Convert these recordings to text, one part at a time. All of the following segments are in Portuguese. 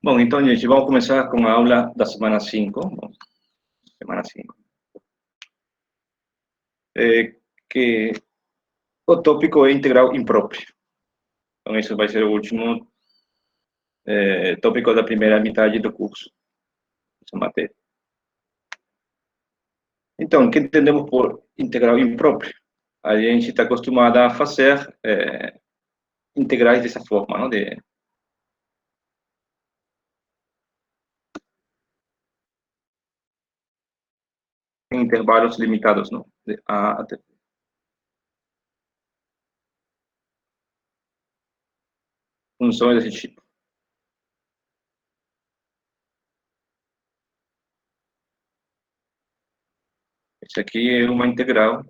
Bom, então, gente, vamos começar com a aula da semana 5. Bom, semana 5. Que o tópico é integral impróprio. Então, esse vai ser o último tópico da primeira metade do curso, essa matéria. Então, o que entendemos por integral impróprio? A gente está acostumado a fazer integrais dessa forma, não? De intervalos limitados, não? De A até B. Funções desse tipo. Esse aqui é uma integral,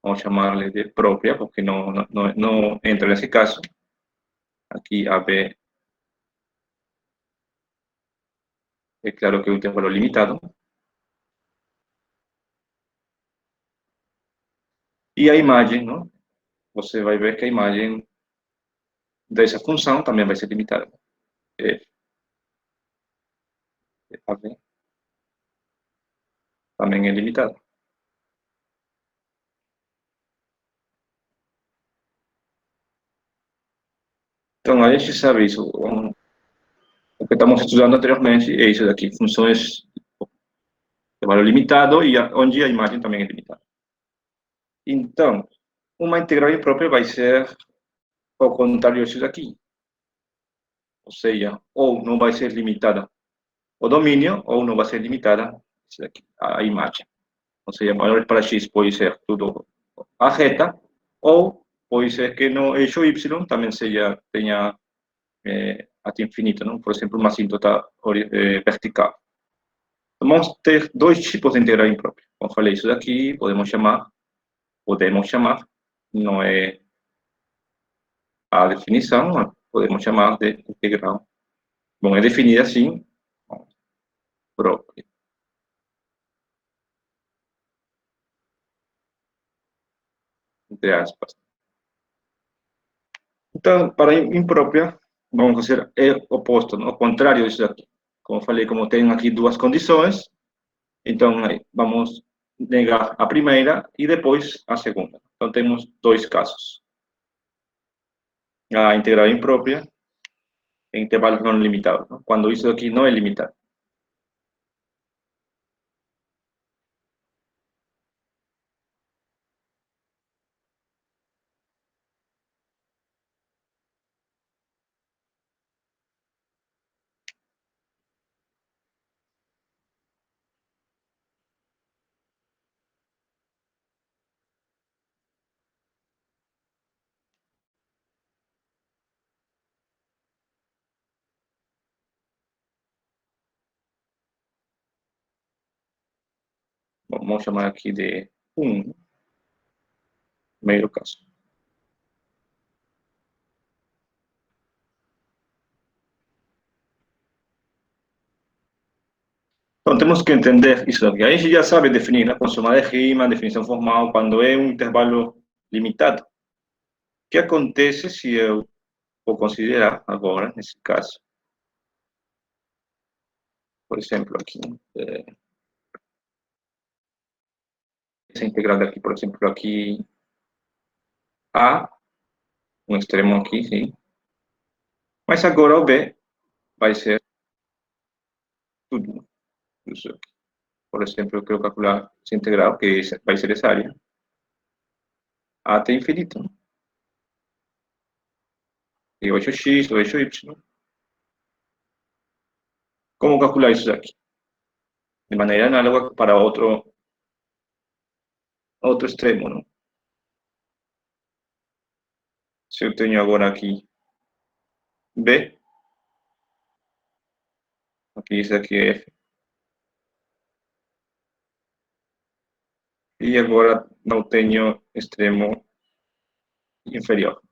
vamos chamar-lhe de própria, porque não entra nesse caso. Aqui a B é claro que é um intervalo limitado. E a imagem, não? Você vai ver que a imagem dessa função também vai ser limitada. É, a B também é limitada. Então, a gente sabe isso. O que estamos estudando anteriormente é isso daqui, funções de valor limitado e onde a imagem também é limitada. Então, uma integral imprópria vai ser ao contrário disso daqui. Ou seja, ou não vai ser limitada o domínio, ou não vai ser limitada isso daqui, a imagem. Ou seja, valores para x pode ser tudo a reta, ou pode ser que no eixo y também tenha até infinito, não? Por exemplo, uma assíntota vertical. Vamos ter dois tipos de integral imprópria. Como falei, isso daqui podemos chamar, não é a definição, mas podemos chamar de integral. Bom, é definida assim, própria. Entre aspas. Então, para imprópria, vamos fazer o oposto, não? O contrário disso daqui. Como falei, como tem aqui duas condições, então vamos negar a primeira e depois a segunda. Então, temos dois casos. A integral imprópria em intervalos não limitados, não? Quando isso aqui não é limitado. Bom, vamos chamar aqui de primeiro caso. Então, temos que entender isso aqui. A gente já sabe definir, né? Com soma de rima, definição formal, quando é um intervalo limitado. O que acontece se eu vou considerar agora, nesse caso, por exemplo, aqui, essa integral daqui, por exemplo, aqui, A, um extremo aqui, sim. Mas agora o B vai ser tudo isso aqui. Por exemplo, eu quero calcular essa integral, que vai ser essa área, A até infinito. E o eixo x, o eixo y. Como calcular isso aqui? De maneira análoga para outro extremo, não? Se eu tenho agora aqui B, aqui isso aqui é F, e agora não tenho extremo inferior.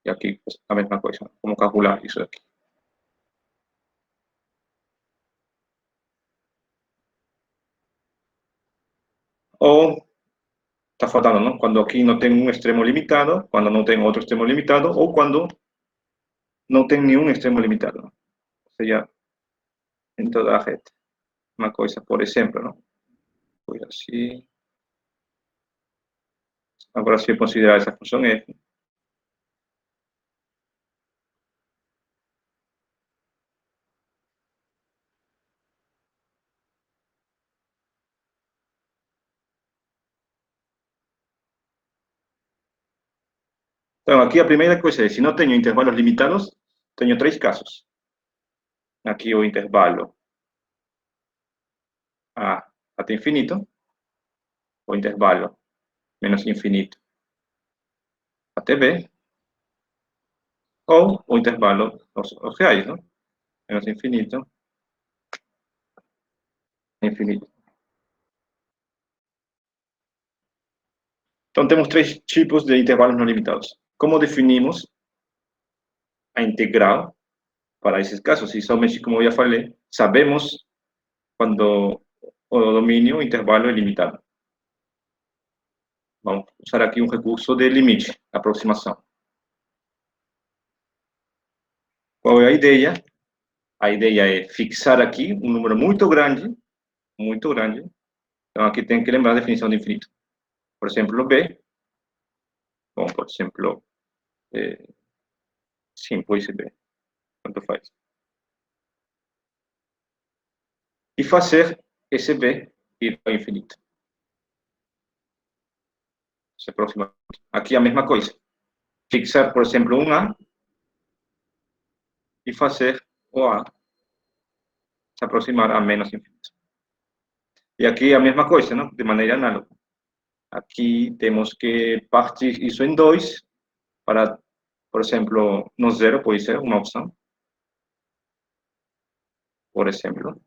E aqui a mesma coisa, como calcular isso aqui. Ou está faltando, ¿no? Cuando aquí no tengo un extremo limitado, cuando no tengo otro extremo limitado, o cuando no tengo ni un extremo limitado, ¿no? O sea, en toda a rede. Uma coisa, por exemplo, não? Foi assim. Agora, se eu considerar essa função f, então, aqui a primeira coisa é, se não tenho intervalos limitados, tenho três casos. Aqui o intervalo a até infinito, o intervalo menos infinito até b, ou o intervalo, os reais, não? Menos infinito, infinito. Então, temos três tipos de intervalos não limitados. Como definimos a integral para esses casos? E somente, como eu já falei, sabemos quando o domínio, o intervalo é limitado. Vamos usar aqui um recurso de limite, aproximação. Qual é a ideia? A ideia é fixar aqui um número muito grande, muito grande. Então, aqui tem que lembrar a definição de infinito. Por exemplo, B, bom, por exemplo, 5 esse B, quanto faz? E fazer esse B ir ao infinito. Se aproxima. Aqui a mesma coisa. Fixar, por exemplo, um A e fazer o A se aproximar a menos infinito. E aqui a mesma coisa, não? De maneira análoga. Aqui temos que partir isso em dois para, por exemplo, no zero pode ser uma opção. Por exemplo.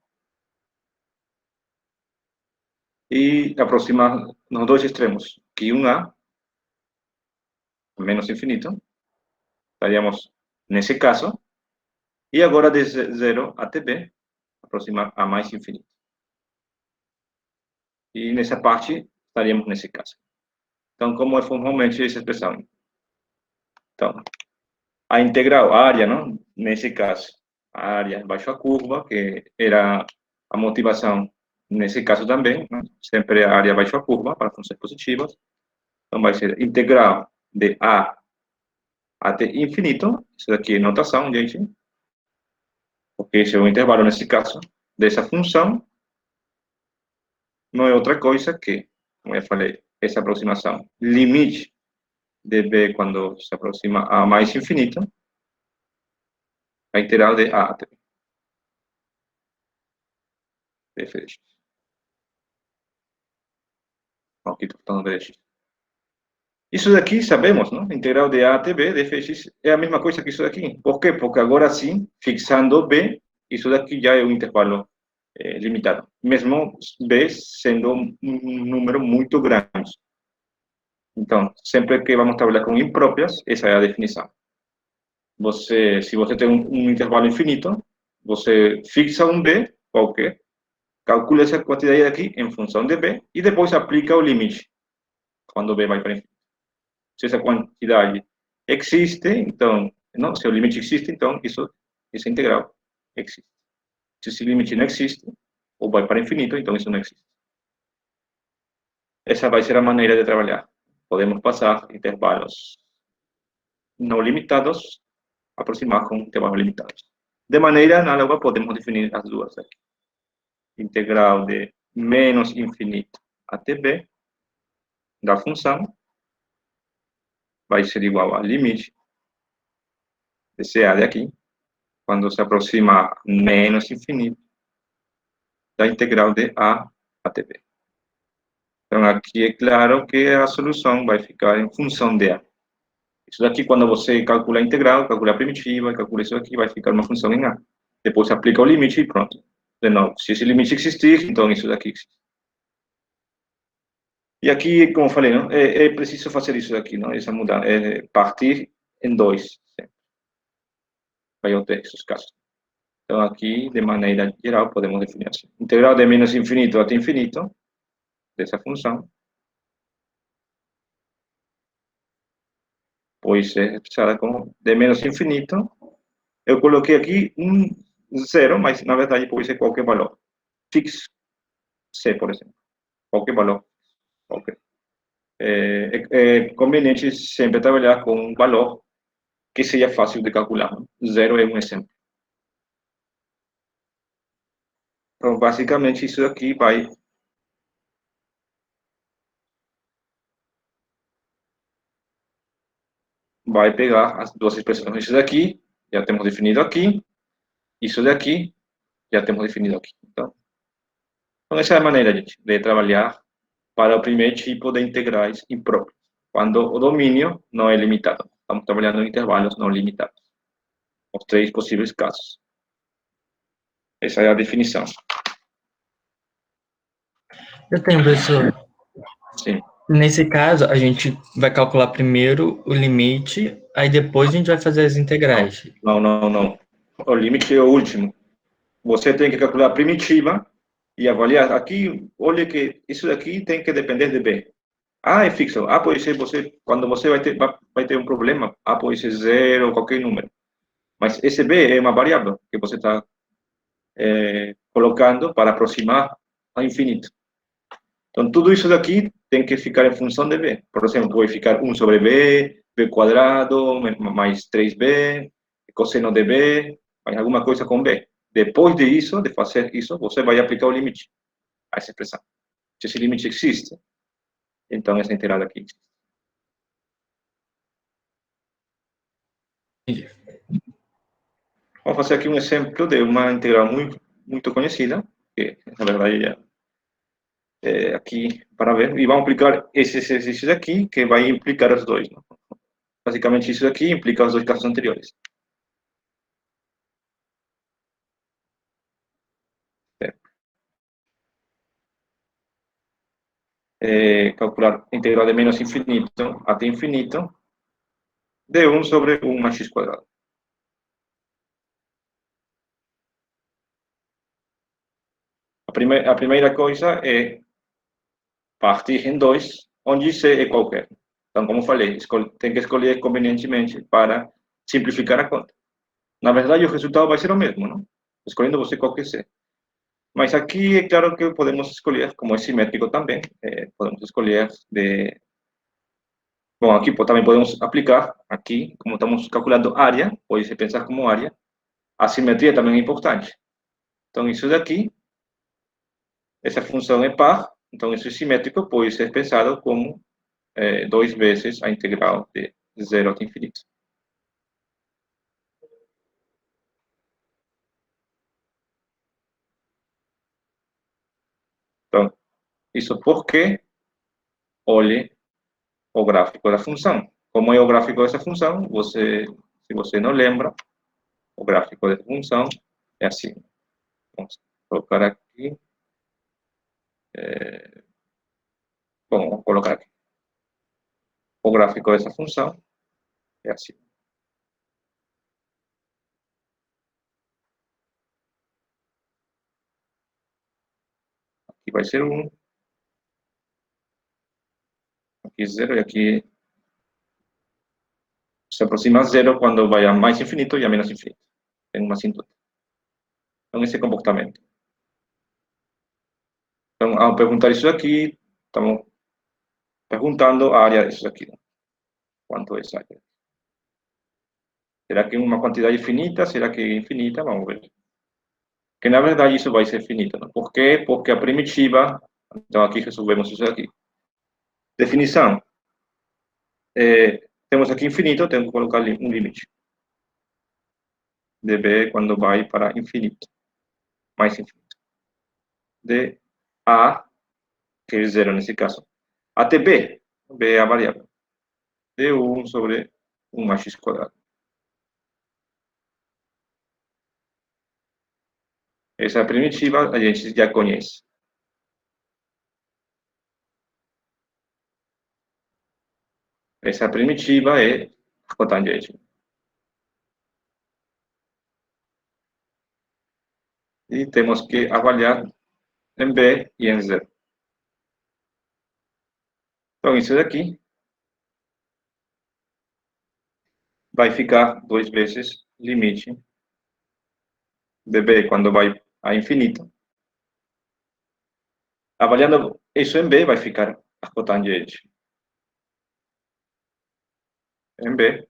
E aproximar nos dois extremos. Aqui um A menos infinito. Estaríamos nesse caso. E agora de zero até B, aproximar a mais infinito. E nessa parte, estaríamos nesse caso. Então, como é formalmente essa expressão? Então, a integral, a área, não? Nesse caso, a área baixo a curva, que era a motivação nesse caso também, né? Sempre a área baixo a curva para funções positivas. Então, vai ser integral de A até infinito. Isso daqui é notação, gente. Porque esse é o intervalo, nesse caso, dessa função. Não é outra coisa que, como eu falei, essa aproximação. Limite de B quando se aproxima a mais infinito. A integral de A até B. Dfx. Aqui estou falando de x. Isso daqui sabemos, não? Integral de A até B, dfx, é a mesma coisa que isso daqui. Por quê? Porque agora sim, fixando B, isso daqui já é um intervalo limitado. Mesmo B sendo um número muito grande. Então, sempre que vamos trabalhar com impróprias, essa é a definição. Se você tem um intervalo infinito, você fixa um B qualquer, calcula essa quantidade aqui em função de B e depois aplica o limite, quando B vai para infinito. Se essa quantidade existe, então, não, se o limite existe, então essa integral existe. Se esse limite não existe, ou vai para infinito, então isso não existe. Essa vai ser a maneira de trabalhar. Podemos passar intervalos não limitados, aproximar com intervalos limitados. De maneira análoga, podemos definir as duas aqui. Integral de menos infinito até b da função vai ser igual a limite desse A de aqui, quando se aproxima a menos infinito da integral de A até b. Então, aqui é claro que a solução vai ficar em função de A. Isso daqui, quando você calcula a integral, calcula a primitiva, calcula isso aqui, vai ficar uma função em A. Depois aplica o limite e pronto. De novo, se esse limite existir, então isso daqui existe. E aqui, como eu falei, não, é preciso fazer isso daqui, não? Essa mudança, partir em dois. Sempre. Vai ter esses casos. Então, aqui, de maneira geral, podemos definir assim. Integral de menos infinito até infinito, dessa função, pode ser expressada como d menos infinito. Eu coloquei aqui um zero, mas na verdade pode ser qualquer valor fixo, c, por exemplo, qualquer valor. Okay. É conveniente sempre trabalhar com um valor que seja fácil de calcular. Zero é um exemplo. Então, basicamente, isso aqui vai pegar as duas expressões. Isso daqui já temos definido aqui. Isso daqui já temos definido aqui. Então essa é a maneira, gente, de trabalhar para o primeiro tipo de integrais impróprios, quando o domínio não é limitado. Estamos trabalhando em intervalos não limitados. Os três possíveis casos. Essa é a definição. Eu tenho, professor. Sim. Nesse caso, a gente vai calcular primeiro o limite, aí depois a gente vai fazer as integrais. Não. O limite é o último. Você tem que calcular a primitiva e avaliar. Aqui, olha que isso daqui tem que depender de B. A é fixo. A pode ser você, quando você vai ter um problema, A pode ser zero, qualquer número. Mas esse B é uma variável que você está colocando para aproximar ao infinito. Então, tudo isso daqui tem que ficar em função de B. Por exemplo, pode ficar 1 sobre B, B quadrado, mais 3B, cosseno de B, mais alguma coisa com B. Depois de fazer isso, você vai aplicar o limite a essa expressão. Se esse limite existe, então essa integral aqui existe. Vamos fazer aqui um exemplo de uma integral muito conhecida, que na verdade aqui para ver, e vamos aplicar esse exercício daqui, que vai implicar os dois. Não? Basicamente, isso aqui implica os dois casos anteriores. Calcular integral de menos infinito até infinito de 1 sobre 1 a x quadrado. A primeira coisa é partir em 2, onde c é qualquer. Então, como falei, tem que escolher convenientemente para simplificar a conta. Na verdade, o resultado vai ser o mesmo, não? Escolhendo você qualquer c. Mas aqui é claro que podemos escolher, como é simétrico também, podemos escolher de... Bom, aqui também podemos aplicar, aqui, como estamos calculando área, pode se pensar como área, a simetria também é importante. Então, isso daqui, essa função é par, então isso é simétrico, pode ser pensado como 2 vezes a integral de 0 até infinito. Então, isso porque, olhe o gráfico da função. Como é o gráfico dessa função? Se você não lembra, o gráfico dessa função é assim. Vamos colocar aqui. Bom, vamos colocar aqui. O gráfico dessa função é assim. Aqui vai ser 1. Aqui 0 e aqui se aproxima a 0 quando vai a mais infinito e a menos infinito. Tem uma assintosa. Então, esse comportamento. Então, ao perguntar isso aqui, estamos perguntando a área disso aqui. Quanto é essa área? Será que é uma quantidade finita? Será que é infinita? Vamos ver. Que na verdade isso vai ser finito. Não? Por quê? Porque a primitiva, então aqui resolvemos isso aqui. Definição. Temos aqui infinito, temos que colocar um limite. De b quando vai para infinito. Mais infinito. De a, que é zero nesse caso, até b. B é a variável. De 1 sobre 1 mais x quadrado. Essa primitiva a gente já conhece. Essa primitiva é a cotangente. E temos que avaliar em B e em zero. Então, isso daqui vai ficar 2 vezes limite de B quando vai a infinito. Avaliando isso em B, vai ficar a cotangente em B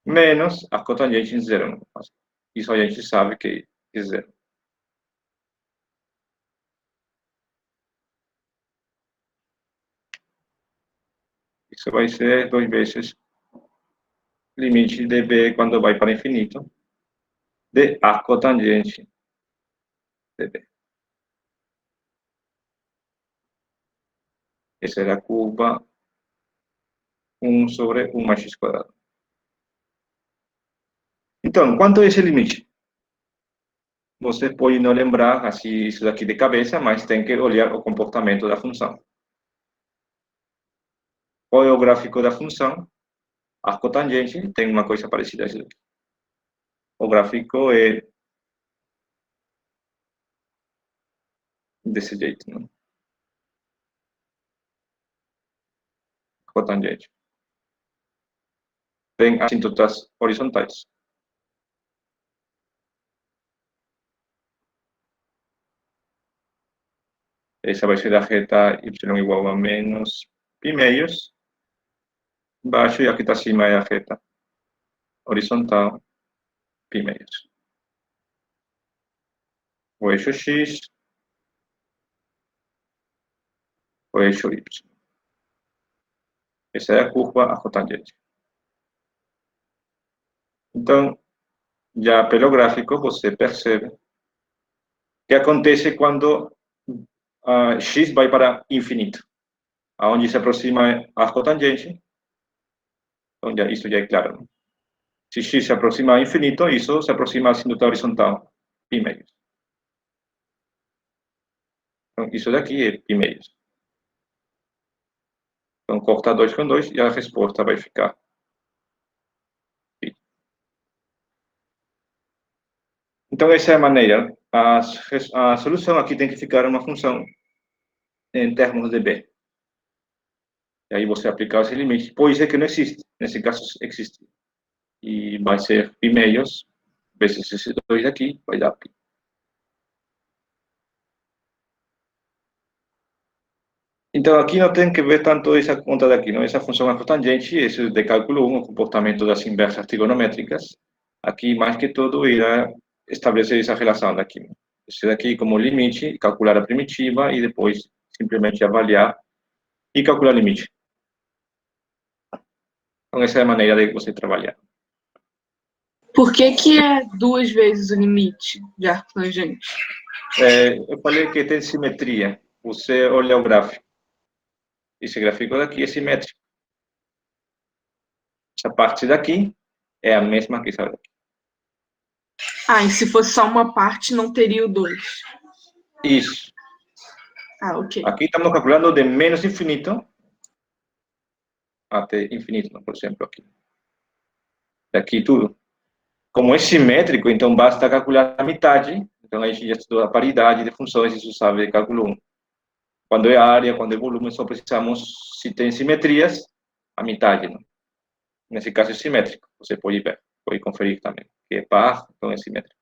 menos a cotangente em zero. Isso a gente sabe que é zero. Isso vai ser 2 vezes limite de B quando vai para infinito de A cotangente de B. Essa é a curva 1 sobre 1 mais x quadrado. Então, quanto é esse limite? Você pode não lembrar assim, isso daqui de cabeça, mas tem que olhar o comportamento da função. Qual é o gráfico da função? A cotangente tem uma coisa parecida a isso daqui. O gráfico é desse jeito, né? Cotangente. Tem assíntotas horizontais. Essa vai ser a reta y igual a menos π meios. Embaixo, e aqui está acima é a reta horizontal, π meios. O eixo x, o eixo y. Essa é a curva acotangente. Então, já pelo gráfico, você percebe o que acontece quando x vai para infinito. Aonde se aproxima a cotangente, então isso já é claro. Né? Se x se aproxima a infinito, isso se aproxima à assíntota horizontal, π meios. Então, isso daqui é π meios. Então, corta 2 com 2 e a resposta vai ficar π. Então, essa é a maneira. A solução aqui tem que ficar uma função em termos de B. E aí você aplicar esse limite. Pode ser que não existe. Nesse caso, existe. E vai ser π meios vezes esses 2 aqui, vai dar π. Então, aqui não tem que ver tanto essa conta daqui, não? Essa função é cotangente, esse de cálculo 1, o comportamento das inversas trigonométricas. Aqui, mais que tudo, irá estabelecer essa relação daqui. Esse daqui como limite, calcular a primitiva e depois simplesmente avaliar e calcular o limite. Então, essa é a maneira de você trabalhar. Por que é 2 vezes o limite de arco tangente? Eu falei que tem simetria. Você olha o gráfico. Esse gráfico daqui é simétrico. Essa parte daqui é a mesma que essa daqui. Ah, e se fosse só uma parte, não teria o 2. Isso. Ah, ok. Aqui estamos calculando de menos infinito até infinito, por exemplo, aqui. Daqui tudo. Como é simétrico, então basta calcular a metade. Então, a gente já estudou a paridade de funções, isso sabe de cálculo 1. Quando é área, quando é volume, só precisamos, se tem simetrias, a metade. Não? Nesse caso é simétrico, você pode ver, pode conferir também, que é par, então é simétrico.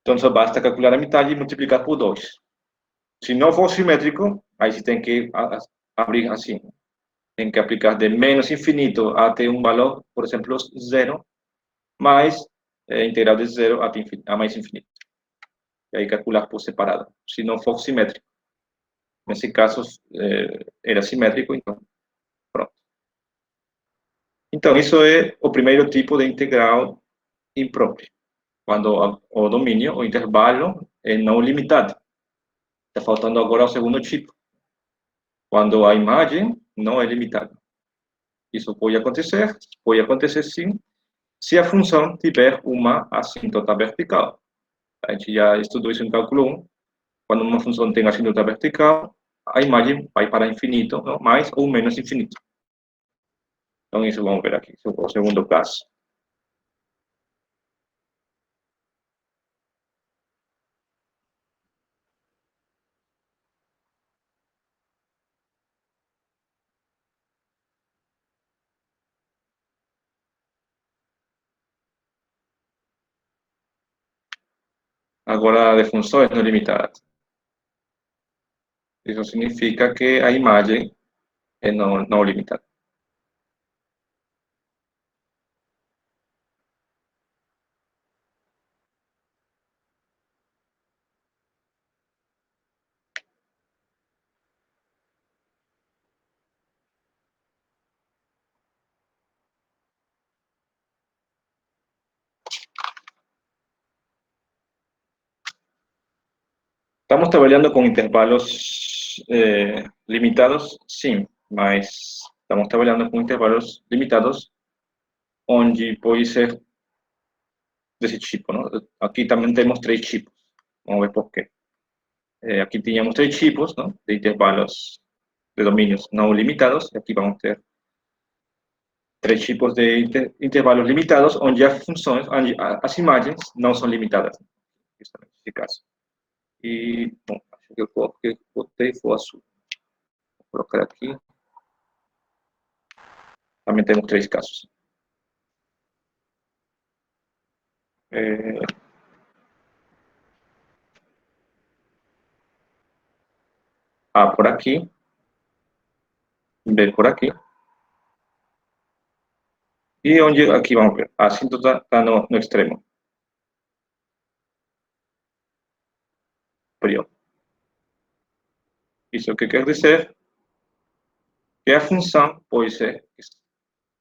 Então, só basta calcular a metade e multiplicar por 2. Se não for simétrico, aí você tem que abrir assim. Tem que aplicar de menos infinito até um valor, por exemplo, 0, mais integral de 0 a mais infinito. E aí calcular por separado, se não for simétrico. Nesse caso, era simétrico, então, pronto. Então, isso é o primeiro tipo de integral impróprio, quando o domínio, o intervalo, é não limitado. Está faltando agora o segundo tipo, quando a imagem não é limitada. Isso pode acontecer sim, se a função tiver uma assíntota vertical. A gente já estudou isso em cálculo 1. Quando uma função tem assíntota vertical, a imagem vai para infinito, não? Mais ou menos infinito. Então, isso vamos ver aqui, o segundo caso. agora de funções não limitadas. Isso significa que a imagem é não limitada. Estamos trabalhando com intervalos limitados, sim, mas estamos trabalhando com intervalos limitados, onde pode ser desse tipo, não? Aqui também temos 3 tipos, vamos ver por quê. Aqui tínhamos 3 tipos, não? De intervalos de domínios não limitados, e aqui vamos ter 3 tipos de intervalos limitados, onde as funções, onde as imagens não são limitadas, justamente nesse caso. E, bom, acho que eu coloquei, botei foi azul. Vou colocar aqui. Também temos 3 casos. A por aqui, B por aqui. E onde aqui vamos ver, a assíntota está no extremo superior. Isso que quer dizer que a função pode ser,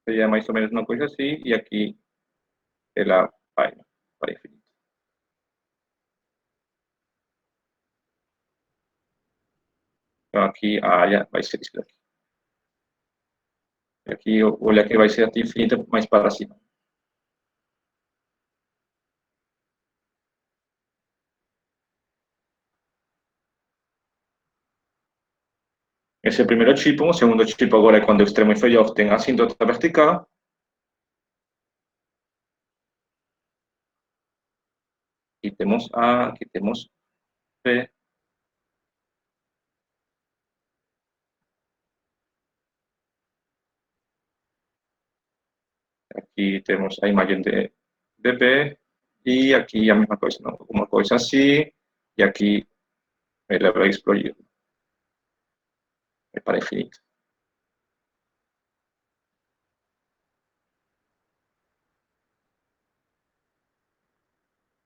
seria mais ou menos uma coisa assim, e aqui ela vai para infinito. Então aqui a área vai ser isso daqui. E aqui, olha que vai ser até infinito, mais para cima. Esse é o primeiro tipo. O segundo tipo agora é quando o extremo inferior tem a assíntota vertical. Aqui temos A, aqui temos B. Aqui temos a imagem de B. E aqui a mesma coisa, não? Uma coisa assim. E aqui ela vai explodir. É para infinito.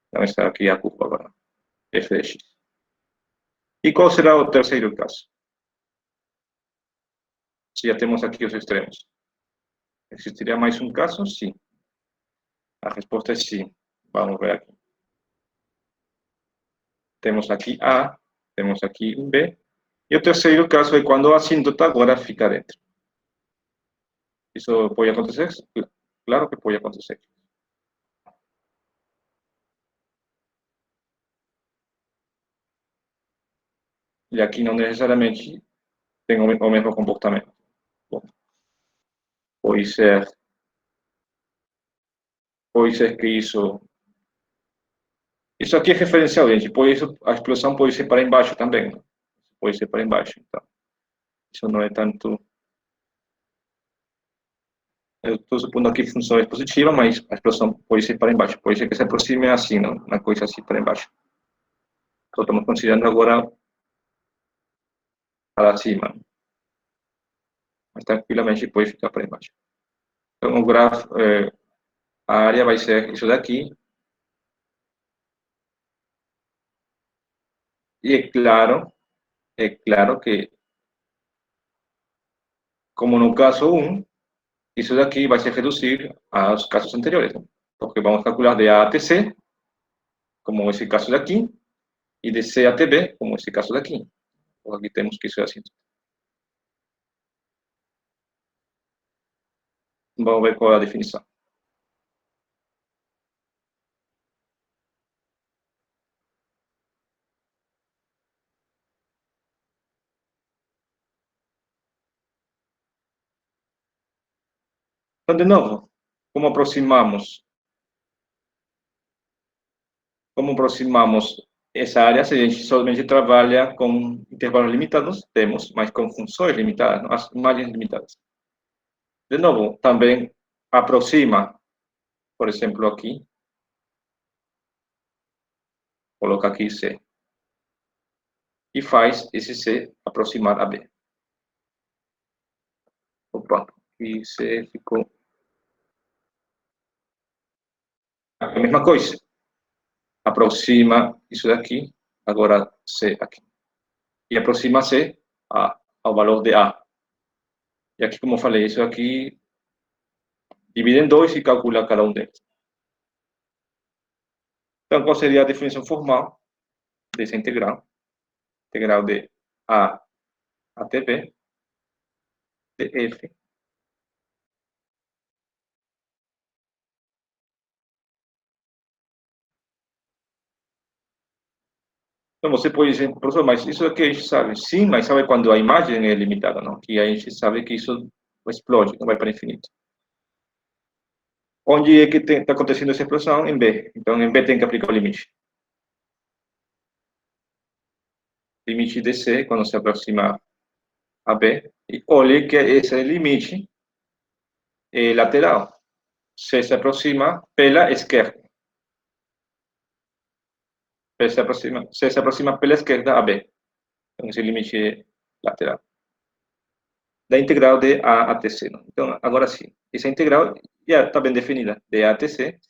Então, esta aqui é a curva agora, f de x. E qual será o terceiro caso? Se já temos aqui os extremos. ¿Existiría mais um caso? Sim. A resposta é sim. Vamos ver aqui. Temos aqui A, temos aqui B. E o terceiro caso é quando a assíntota agora fica dentro. Isso pode acontecer? Claro que pode acontecer. E aqui não necessariamente tem o mesmo comportamento. Bom, pode ser que isso aqui é referencial, gente. A explosão pode ser para embaixo também. Pode ser para embaixo. Então, isso não é tanto. Eu estou supondo aqui que função é positiva, mas a explosão pode ser para embaixo. Pode ser que se aproxime assim, não? Uma coisa assim para embaixo. Então, estamos considerando agora para cima. Mas tranquilamente pode ficar para embaixo. Então, o grafo, a área vai ser isso daqui. E é claro que, como no caso 1, isso daqui vai se reduzir aos casos anteriores, né? Porque vamos calcular de A até C, como esse caso daqui, e de C até B, como esse caso daqui. Então, aqui temos que isso é assim. Vamos ver qual é a definição. Então, de novo, como aproximamos essa área? Se a gente somente trabalha com intervalos limitados, temos, mas com funções limitadas, não? As imagens limitadas. De novo, também aproxima, por exemplo, aqui, coloca aqui C. E faz esse C aproximar a B. Opa, e C ficou a mesma coisa. Aproxima isso daqui, agora C aqui. E aproxima C ao valor de A. E aqui, como eu falei, isso aqui divide em 2 e calcula cada um deles. Então, qual seria a definição formal dessa integral? Integral de A até B, de F. Então, você pode dizer, professor, mas isso aqui a gente sabe. Sim, mas sabe quando a imagem é limitada, não? Que a gente sabe que isso explode, não vai para o infinito. Onde é que está acontecendo essa explosão? Em B. Então, em B tem que aplicar o limite. Limite de C, quando se aproxima a B. E olhe que esse limite é lateral. C se aproxima pela esquerda. C se aproxima pela esquerda a B. Então, esse limite é lateral. Da integral de A até C. Não? Então, agora sim. Essa integral já está bem definida. De A até C.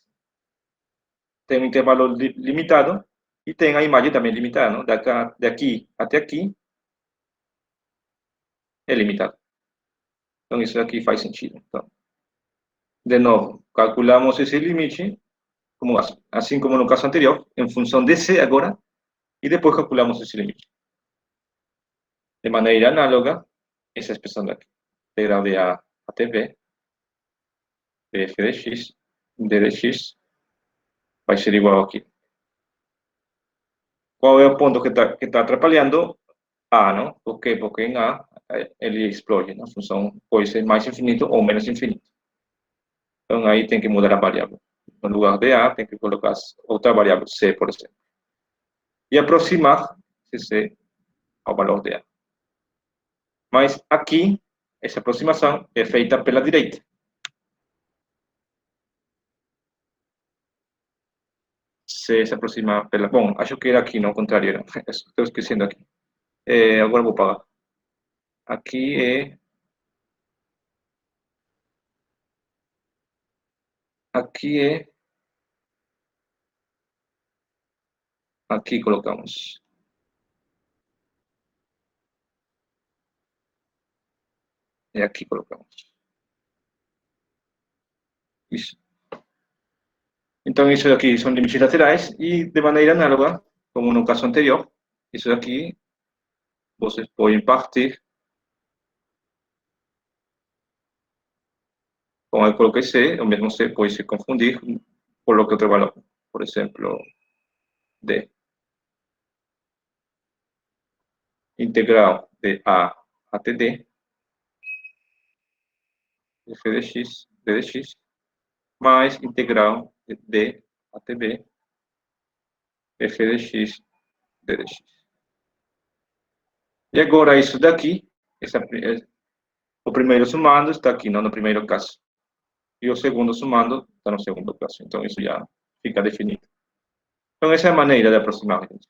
Tem um intervalo limitado e tem a imagem também limitada. Não? Daqui até aqui é limitado. Então, isso aqui faz sentido. Então, de novo, calculamos esse limite, assim como no caso anterior, em função de C agora, e depois calculamos esse limite. De maneira análoga, essa expressão daqui. Integral de A até B, f de x, d de x, vai ser igual aqui. Qual é o ponto que está atrapalhando? A, não? Por quê? Porque em A ele explode, a função pode ser mais infinito ou menos infinito. Então aí tem que mudar a variável. No lugar de A, tem que colocar outra variável, C, por exemplo. E aproximar esse C ao valor de A. Mas aqui, essa aproximação é feita pela direita. C se aproxima pela... Bom, acho que era aqui, não, ao contrário. Estou esquecendo aqui. Agora vou pagar. Aqui é... Aqui é... Aqui colocamos. E aqui colocamos. Isso. Então, isso aqui são limites laterais e, de maneira análoga, como no caso anterior, isso aqui vocês podem partir com eu coloquei C, o mesmo C pode se confundir, coloque outro valor, por exemplo, D. Integral de A até D, f de x, d de x, mais integral de D até B, f de x, d de x. E agora isso daqui, o primeiro somando está aqui, não no primeiro caso. E o segundo somando está no segundo caso. Então isso já fica definido. Então essa é a maneira de aproximar, gente.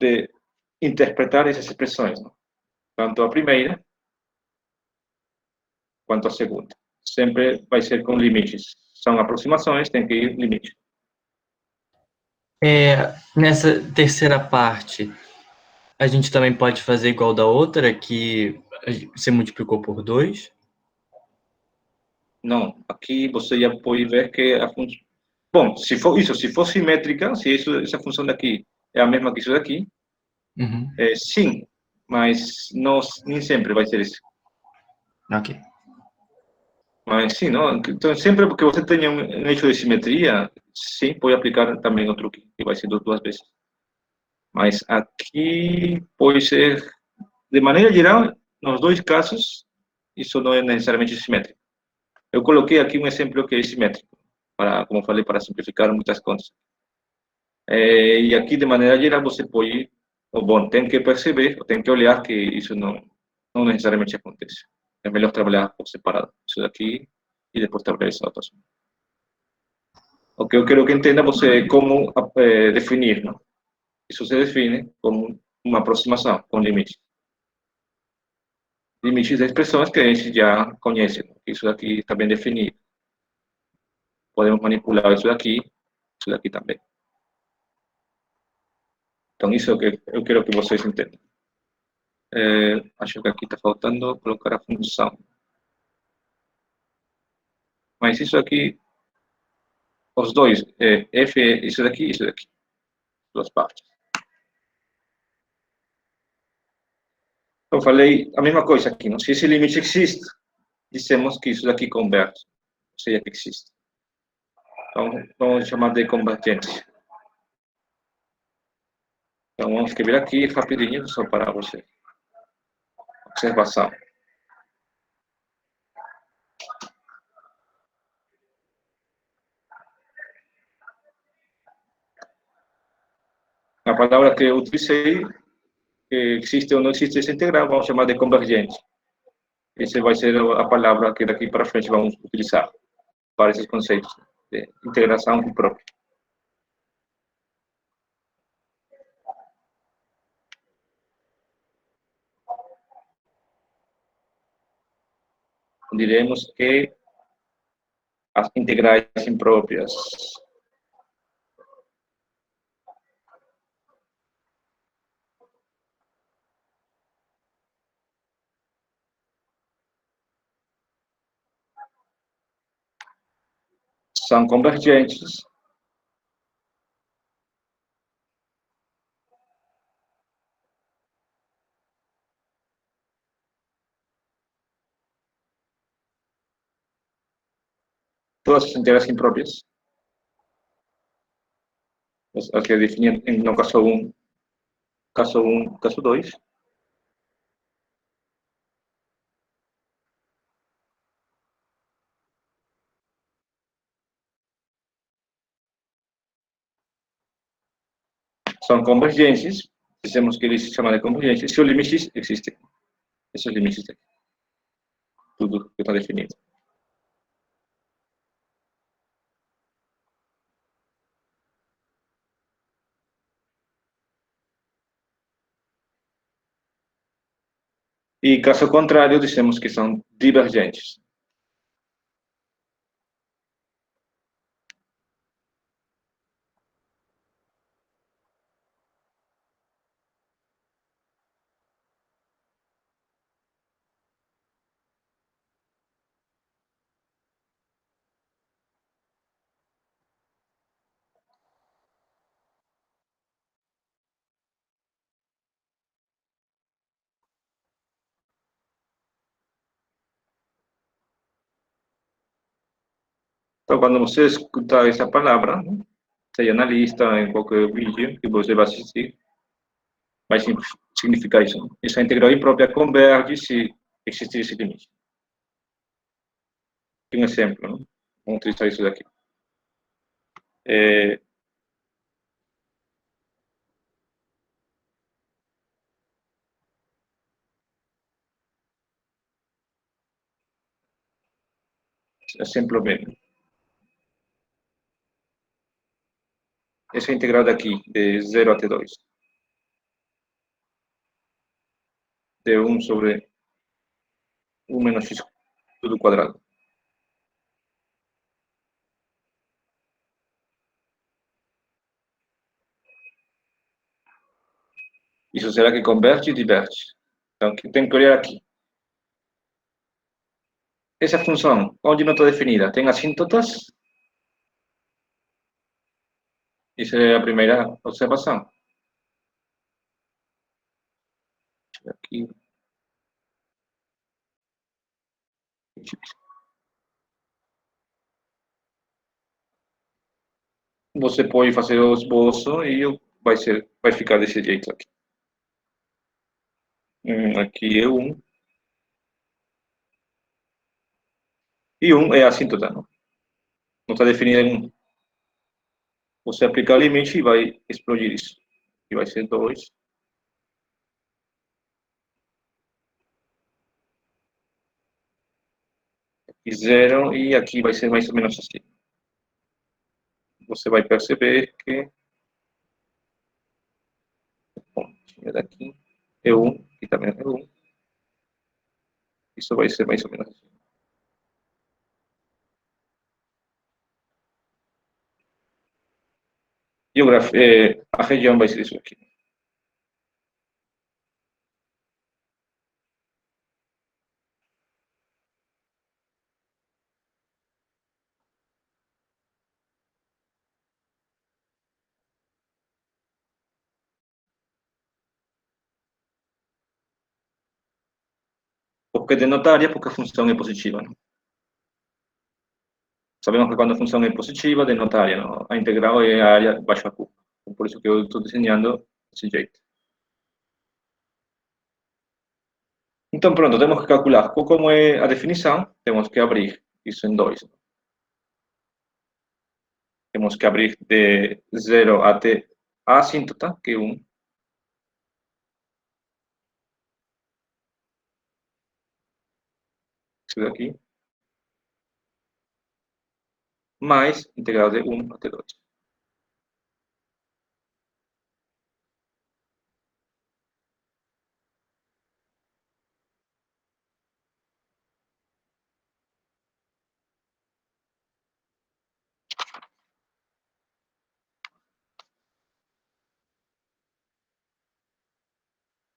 De interpretar essas expressões, não? Tanto a primeira quanto a segunda. Sempre vai ser com limites. São aproximações, tem que ir limite. Nessa terceira parte, a gente também pode fazer igual da outra, que você multiplicou por 2? Não, aqui você já pode ver que a função... Bom, se for simétrica, se essa função daqui é a mesma que isso daqui, sim, mas não, nem sempre vai ser isso. Ok. Mas sim, não? Então, sempre que você tenha um eixo de simetria, sim, pode aplicar também o truque, que vai ser duas vezes. Mas aqui pode ser, de maneira geral, nos dois casos, isso não é necessariamente simétrico. Eu coloquei aqui um exemplo que é simétrico, para, como falei, para simplificar muitas contas. E aqui, de maneira geral, você pode, ou bom, tem que perceber, ou tem que olhar que isso não necessariamente acontece. É melhor trabalhar por separado, isso daqui, e depois trabalhar essa outra. O que eu quero que entenda você é como definir, não? Isso se define como uma aproximação com limite. Limites de expressões que a gente já conhece, não? Isso daqui está bem definido. Podemos manipular isso daqui também. Então, isso é o que eu quero que vocês entendam. Acho que aqui está faltando colocar a função. Mas isso aqui, os dois, f é isso daqui e isso daqui. Duas partes. Eu falei a mesma coisa aqui, não? Se esse limite existe, dizemos que isso daqui converge, ou seja, que existe. Então, vamos chamar de convergência. Então, vamos escrever aqui rapidinho, só para você. Observação. A palavra que eu utilicei, que existe ou não existe essa integral, vamos chamar de convergente. Essa vai ser a palavra que daqui para frente vamos utilizar para esses conceitos de integração própria. Diremos que as integrais impróprias são convergentes todas as integrais impróprias, as que definem no caso 1, caso 2, são convergentes, dizemos que eles se chamam de convergentes, se o limite existe. Esses limites aqui. Tudo que está definido. E caso contrário, dizemos que são divergentes. Então, quando você escutar essa palavra, seja na lista, em qualquer vídeo que você vai assistir, vai significar isso. Essa integral imprópria converge se existir esse limite. Um exemplo, não? Vamos utilizar isso daqui. Exemplo bem. Essa integral daqui, de 0 até 2. De 1 sobre 1 menos x tudo quadrado. Isso será que converte e diverte. Então, tem que olhar aqui. Essa função, onde não está definida, tem assíntotas? Essa é a primeira observação. Aqui. Você pode fazer o esboço e vai ficar desse jeito aqui. Aqui é 1. E 1 é assíntota, não está definida em 1. Você aplica o limite e vai explodir isso. E vai ser 2. E 0, e aqui vai ser mais ou menos assim. você vai perceber que, bom, tinha daqui, E1, aqui também é E1, isso vai ser mais ou menos assim. E a região vai ser isso aqui. Por que denota área? Porque a função é positiva, né? Sabemos que quando a função é positiva, denota área, não? A integral é a área baixo a curva. Por isso que eu estou desenhando desse jeito. Então, pronto, temos que calcular como é a definição, temos que abrir isso em 2. Temos que abrir de 0 até a assíntota, que é 1. Isso daqui. Mais integral de 1 até 2.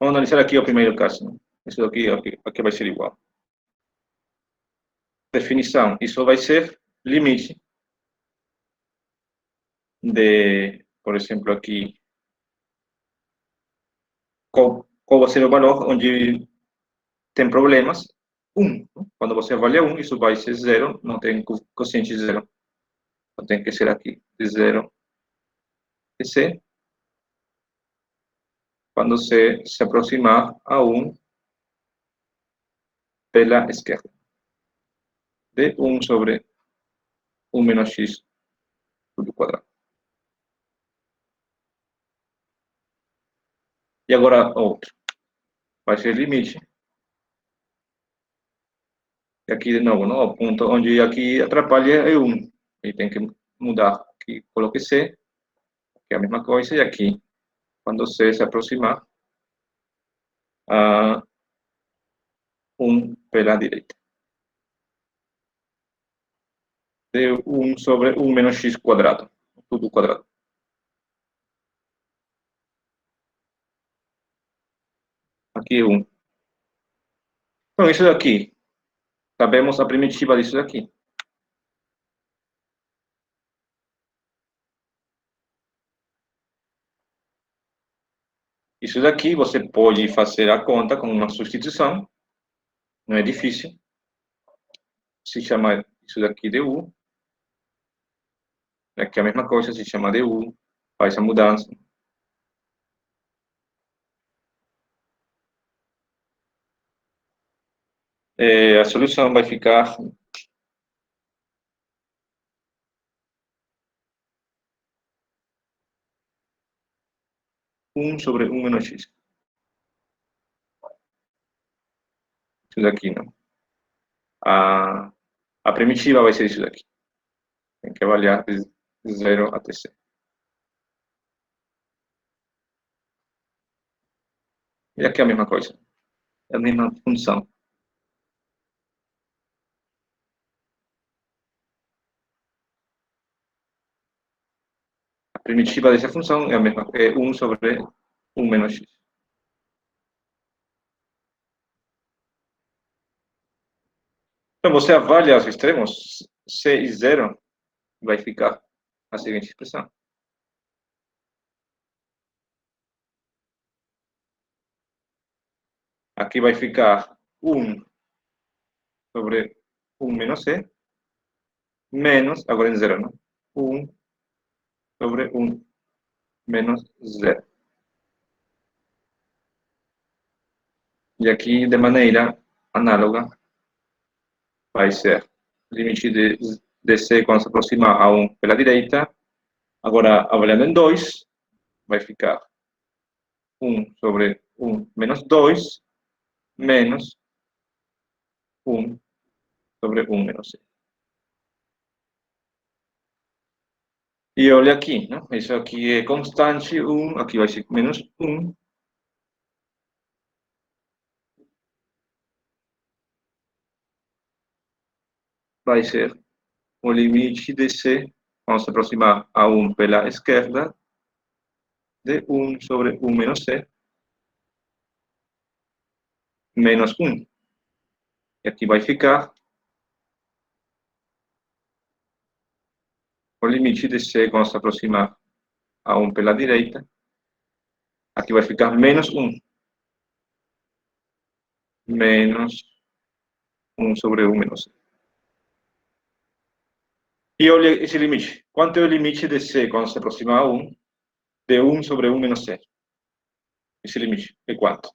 Vamos analisar aqui o primeiro caso, né? Isso aqui vai ser igual. Definição, isso vai ser limite de, por exemplo, aqui, qual vai ser o valor onde tem problemas? 1. Quando você avalia 1, isso vai ser 0, não tem quociente 0. Então tem que ser aqui, de 0 a C. Quando C se aproximar a 1 pela esquerda. De 1 sobre 1 menos x tudo quadrado. E agora outro. Vai ser limite. E aqui de novo, não? O ponto onde aqui atrapalha é 1. E tem que mudar. Aqui coloque C, que é a mesma coisa. E aqui, quando C se aproximar a 1 pela direita. De 1 sobre 1 menos x quadrado. Tudo quadrado. Aqui é 1. Então, isso daqui. Sabemos a primitiva disso daqui. Isso daqui você pode fazer a conta com uma substituição. Não é difícil. Se chama isso daqui de U. Aqui é a mesma coisa, se chama de U. Faz a mudança. A solução vai ficar um sobre 1 menos x. Isso daqui, não. A primitiva vai ser isso daqui. Tem que avaliar de 0 até c. E aqui é a mesma coisa. É a mesma função. A primitiva dessa função é a mesma, é 1 sobre 1 menos x. Então, você avalia os extremos, c e 0, vai ficar a seguinte expressão. Aqui vai ficar 1 sobre 1 menos c, menos, agora em 0, não? 1 sobre 1 menos 0. E aqui, de maneira análoga, vai ser limite de c quando se aproxima a 1 pela direita. Agora, avaliando em 2, vai ficar 1 sobre 1 menos 2, menos 1 sobre 1 menos c. E olha aqui, né? Isso aqui é constante 1, aqui vai ser menos 1. Vai ser o limite de C, vamos aproximar a 1 pela esquerda, de 1 sobre 1 menos C, menos 1. E aqui vai ficar o limite de C, vamos aproximar a 1 pela direita, aqui vai ficar menos 1. Menos 1 sobre 1 menos C. E olha esse limite. Quanto é o limite de C quando se aproxima a 1? De 1 sobre 1 menos C. Esse limite é quanto?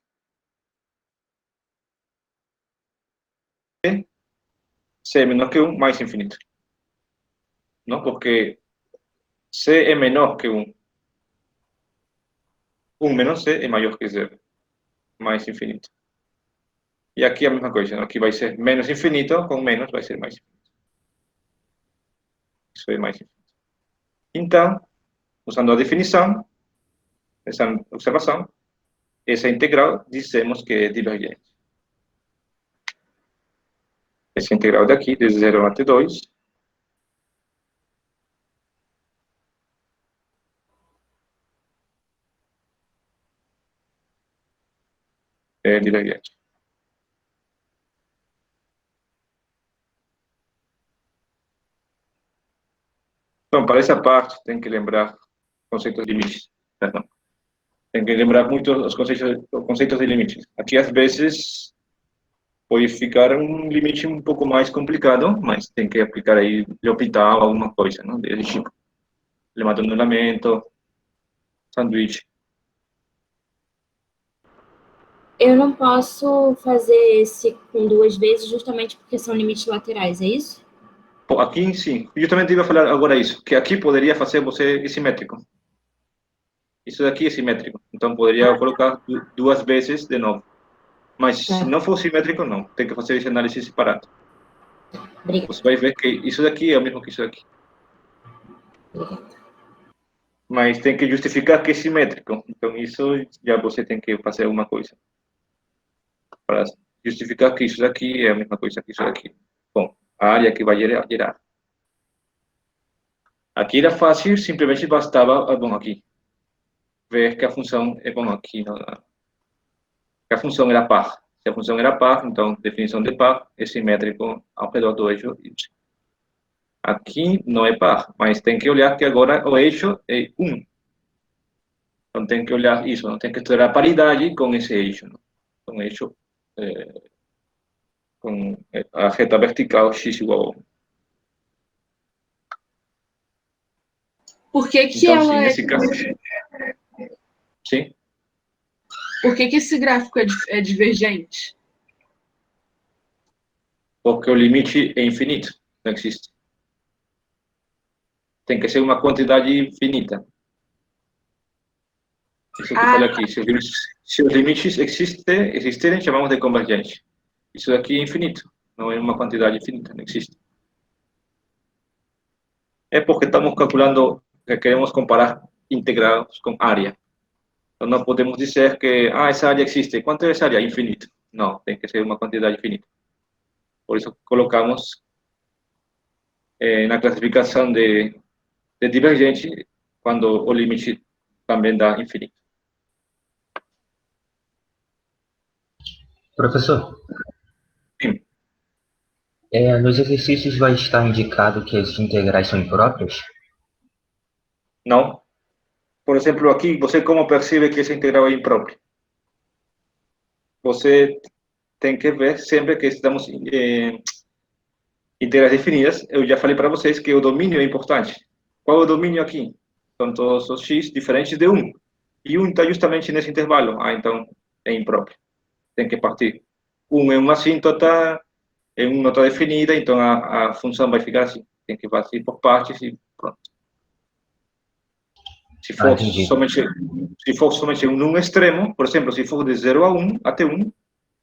C é menor que 1 mais infinito. Não? Porque C é menor que 1. 1 menos C é maior que 0. Mais infinito. E aqui é a mesma coisa. Não? Aqui vai ser menos infinito, com menos vai ser mais infinito. Isso é mais infinito. Então, usando a definição, essa observação, essa integral dizemos que é divergente. Essa integral daqui, de 0 até 2, é divergente. Então, para essa parte, tem que lembrar conceitos de limites. Perdão. Tem que lembrar muito os conceitos de limites. Aqui, às vezes, pode ficar um limite um pouco mais complicado, mas tem que aplicar aí L'Hopital, alguma coisa, não? Desse tipo. Lema do anulamento, sanduíche. Eu não posso fazer esse com duas vezes justamente porque são limites laterais, é isso? Pô, aqui, sim. Eu também iba a falar agora isso, que aqui poderia fazer você simétrico. Isso daqui é simétrico. Então, poderia colocar duas vezes de novo. Mas se não for simétrico, não. Tem que fazer esse análise separado. Obrigada. Você vai ver que isso daqui é o mesmo que isso daqui. Mas tem que justificar que é simétrico. Então, isso já você tem que fazer alguma coisa. Para justificar que isso daqui é a mesma coisa que isso daqui. Bom, a área que vai gerar. Aqui era fácil, simplesmente bastava, bom, aqui, ver que a função é, bom, aqui, que a função era par. Se a função era par, então, definição de par é simétrico ao redor do eixo y. Aqui não é par, mas tem que olhar que agora o eixo é 1. Então, tem que olhar isso, não tem que estudar a paridade com esse eixo, não? Com o eixo, com a reta vertical x igual a 1. Por que que Então, ela sim, nesse caso, sim. Por que que esse gráfico é divergente? Porque o limite é infinito, não existe. Tem que ser uma quantidade finita. Isso que eu falei aqui. Se os limites existirem, chamamos de convergente. Isso daqui é infinito, não é uma quantidade infinita, não existe. É porque estamos calculando, que queremos comparar integrados com área. Então, não podemos dizer que essa área existe. Quanto é essa área? Infinito. Não, tem que ser uma quantidade finita. Por isso colocamos na classificação de divergente quando o limite também dá infinito. Professor, Sim. Nos exercícios vai estar indicado que as integrais são impróprias? Não. Por exemplo, aqui, você como percebe que essa integral é imprópria? Você tem que ver sempre que estamos integrais definidas. Eu já falei para vocês que o domínio é importante. Qual é o domínio aqui? São todos os x diferentes de 1. E 1 está justamente nesse intervalo. Então é impróprio. Tem que partir. 1 é uma assíntota, é 1 não está definida, então a função vai ficar assim. Tem que partir por partes e pronto. Se for somente um extremo, por exemplo, se for de 0 a 1, até 1,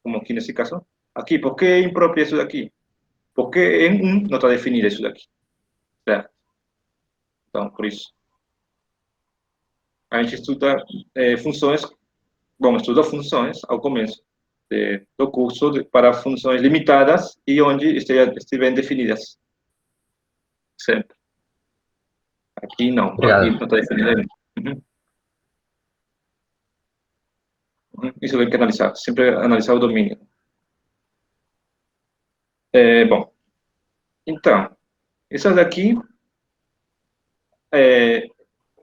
como aqui nesse caso, aqui, por que é impróprio isso daqui? Porque em 1 não está definido isso daqui. Certo? Então, por isso, a gente estuda funções, estuda funções ao começo do curso para funções limitadas e onde estiverem definidas. Sempre. Aqui não, Obrigado. aqui não está definido ainda. Uhum. Isso tem que analisar, sempre analisar o domínio. Bom, então, essas daqui,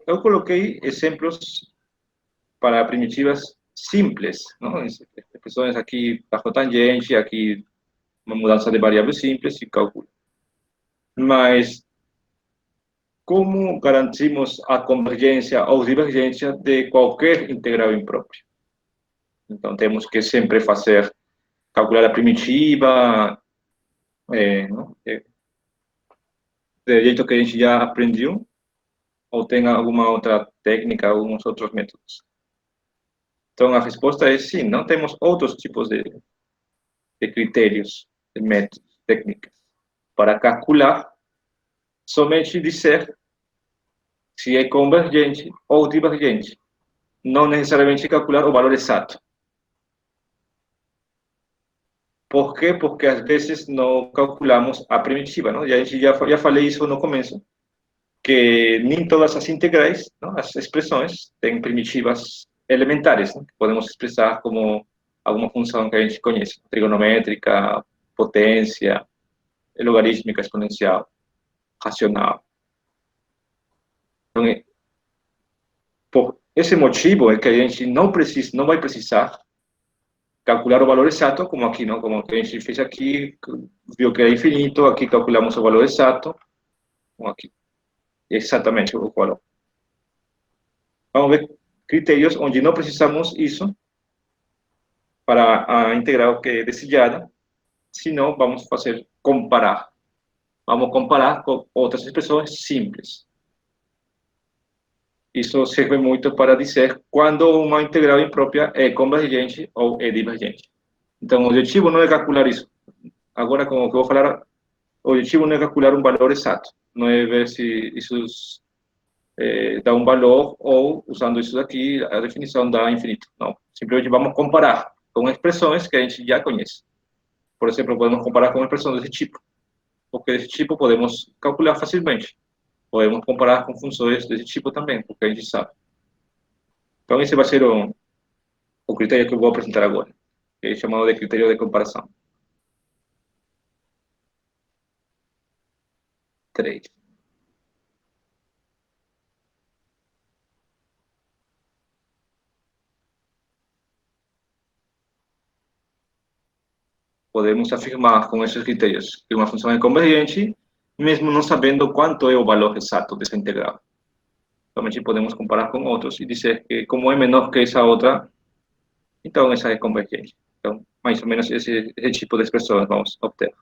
eu coloquei exemplos para primitivas simples, não? Expressões aqui bajo tangente, aqui uma mudança de variável simples e cálculo. Mas como garantimos a convergência ou divergência de qualquer integral impróprio? Então, temos que sempre calcular a primitiva, não? Do jeito que a gente já aprendeu, ou tem alguma outra técnica, alguns outros métodos? Então, a resposta é sim, não temos outros tipos de critérios, de métodos, técnicas, para calcular, somente dizer se é convergente ou divergente, não necessariamente calcular o valor exato. Por quê? Porque às vezes não calculamos a primitiva, não? E a gente já falei isso no começo, que nem todas as integrais, não? As expressões, têm primitivas elementares, não? Que podemos expressar como alguma função que a gente conhece, trigonométrica, potência, logarítmica, exponencial, racional. Então, por esse motivo é que a gente não vai precisar calcular o valor exato, como aqui, não? Como que a gente fez aqui, viu que era infinito, aqui calculamos o valor exato, como aqui, exatamente o valor. Vamos ver critérios onde não precisamos isso para a integral que é desejada, senão vamos comparar. Vamos comparar com outras expressões simples. Isso serve muito para dizer quando uma integral imprópria é convergente ou é divergente. Então, o objetivo não é calcular isso. Agora, como eu vou falar, o objetivo não é calcular um valor exato. Não é ver se isso dá um valor ou, usando isso daqui, a definição dá infinito. Não. Simplesmente vamos comparar com expressões que a gente já conhece. Por exemplo, podemos comparar com expressões desse tipo. Porque desse tipo podemos calcular facilmente. Podemos comparar com funções desse tipo também, porque a gente sabe. Então, esse vai ser o critério que eu vou apresentar agora, que é chamado de critério de comparação. 3. Podemos afirmar com esses critérios que uma função é convergente, mesmo não sabendo quanto é o valor exato dessa integral. Somente podemos comparar com outros e dizer que, como é menor que essa outra, então essa é convergente. Então, mais ou menos esse tipo de expressões vamos obter.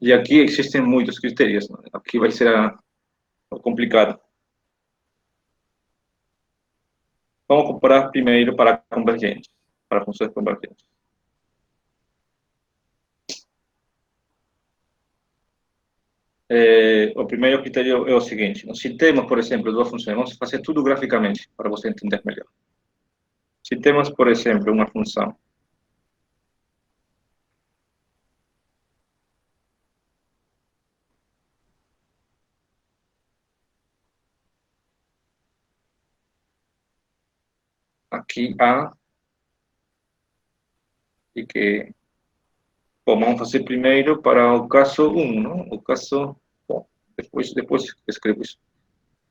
E aqui existem muitos critérios, não? Aqui vai ser complicado. Vamos comparar primeiro para convergentes, para funções convergentes. O primeiro critério é o seguinte: se temos, por exemplo, duas funções, vamos fazer tudo graficamente para você entender melhor. Se temos, por exemplo, uma função aqui A, e que, bom, vamos fazer primeiro para o caso 1, não? O caso, bom, depois escrevo isso.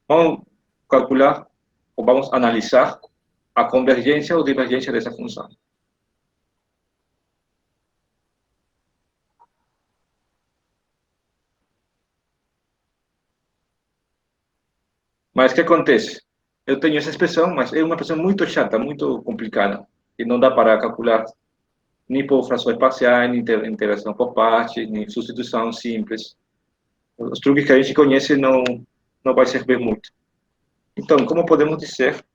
Vamos calcular, ou vamos analisar a convergência ou divergência dessa função. Mas o que acontece? Eu tenho essa expressão, mas é uma expressão muito chata, muito complicada, e não dá para calcular nem por frações parciais, nem interação por partes, nem substituição simples. Os truques que a gente conhece não vai servir muito. Então, como podemos dizer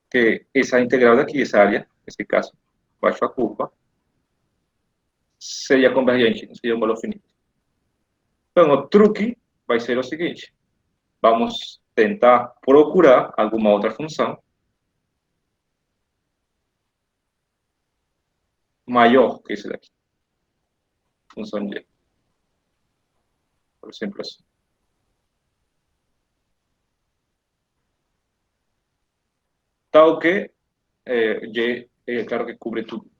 que essa integral daqui, essa área, nesse caso, baixo a curva, seria convergente, não seria um valor finito. Então, o truque vai ser o seguinte: vamos tentar procurar alguma outra função maior que esse daqui, função de, por exemplo, assim. Tal que y, claro que cubre tudo.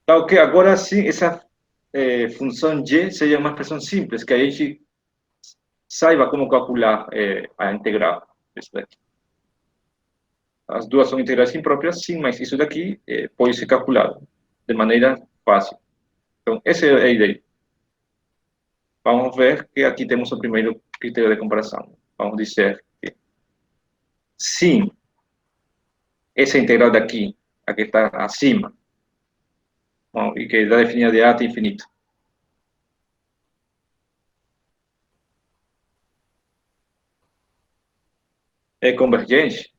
Tal que agora sim, essa função y seja uma expressão simples, que a gente saiba como calcular a integral. Isso daqui. As duas são integrais impróprias, sim, mas isso daqui pode ser calculado de maneira fácil. Então, essa é a ideia. Vamos ver que aqui temos o primeiro critério de comparação. Vamos dizer que, sim, essa integral daqui, a que está acima, bom, e que está definida de a até infinito, é convergente,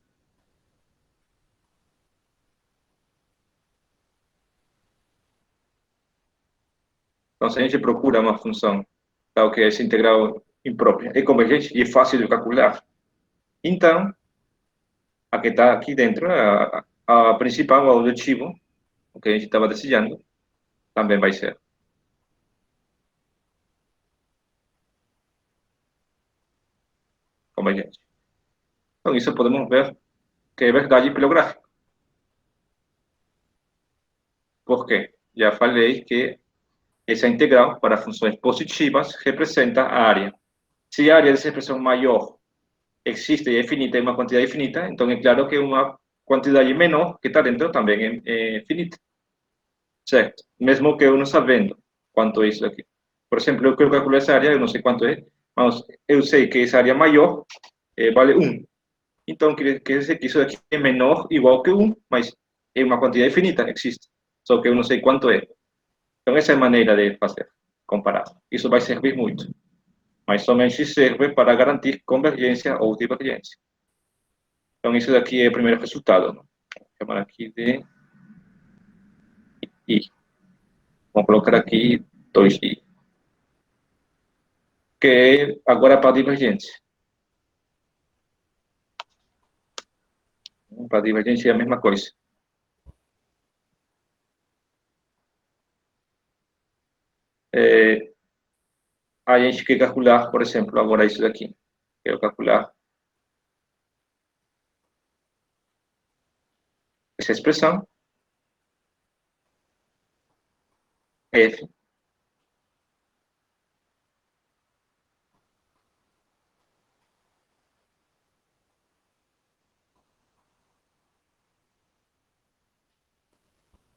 então se a gente procura uma função tal que essa integral imprópria é convergente e é fácil de calcular, então a que está aqui dentro, a principal, o objetivo, o que a gente estava desejando, também vai ser convergente. Então, isso podemos ver que é verdade pelo gráfico. Por quê? Já falei que essa integral para funções positivas representa a área. Se a área dessa expressão maior existe e é finita, é uma quantidade finita, então é claro que uma quantidade menor que está dentro também é finita. Certo? Mesmo que eu não sabendo quanto é isso aqui. Por exemplo, eu quero calcular essa área, eu não sei quanto é, mas eu sei que essa área maior vale 1. Então, quer dizer que isso aqui é menor, igual que 1, mas é uma quantidade finita, existe. Só que eu não sei quanto é. Então, essa é a maneira de fazer, comparar. Isso vai servir muito. Mas somente serve para garantir convergência ou divergência. Então, isso daqui é o primeiro resultado. Vou chamar aqui de I. Vamos colocar aqui 2I. Que é agora para divergência. Para divergência é a mesma coisa. A gente quer calcular, por exemplo, agora isso daqui. Quero calcular essa expressão, f,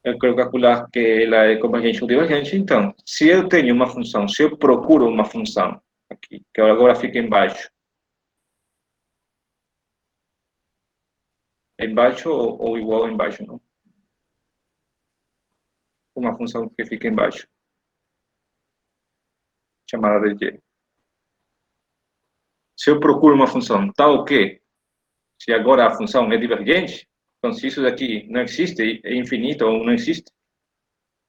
eu quero calcular que ela é convergente ou divergente. Então, se eu tenho uma função, se eu procuro uma função aqui, que agora fica embaixo, embaixo ou igual a embaixo, não? Uma função que fica embaixo, chamada de y. Se eu procuro uma função tal que, se agora a função é divergente, então se isso daqui não existe, é infinito ou não existe,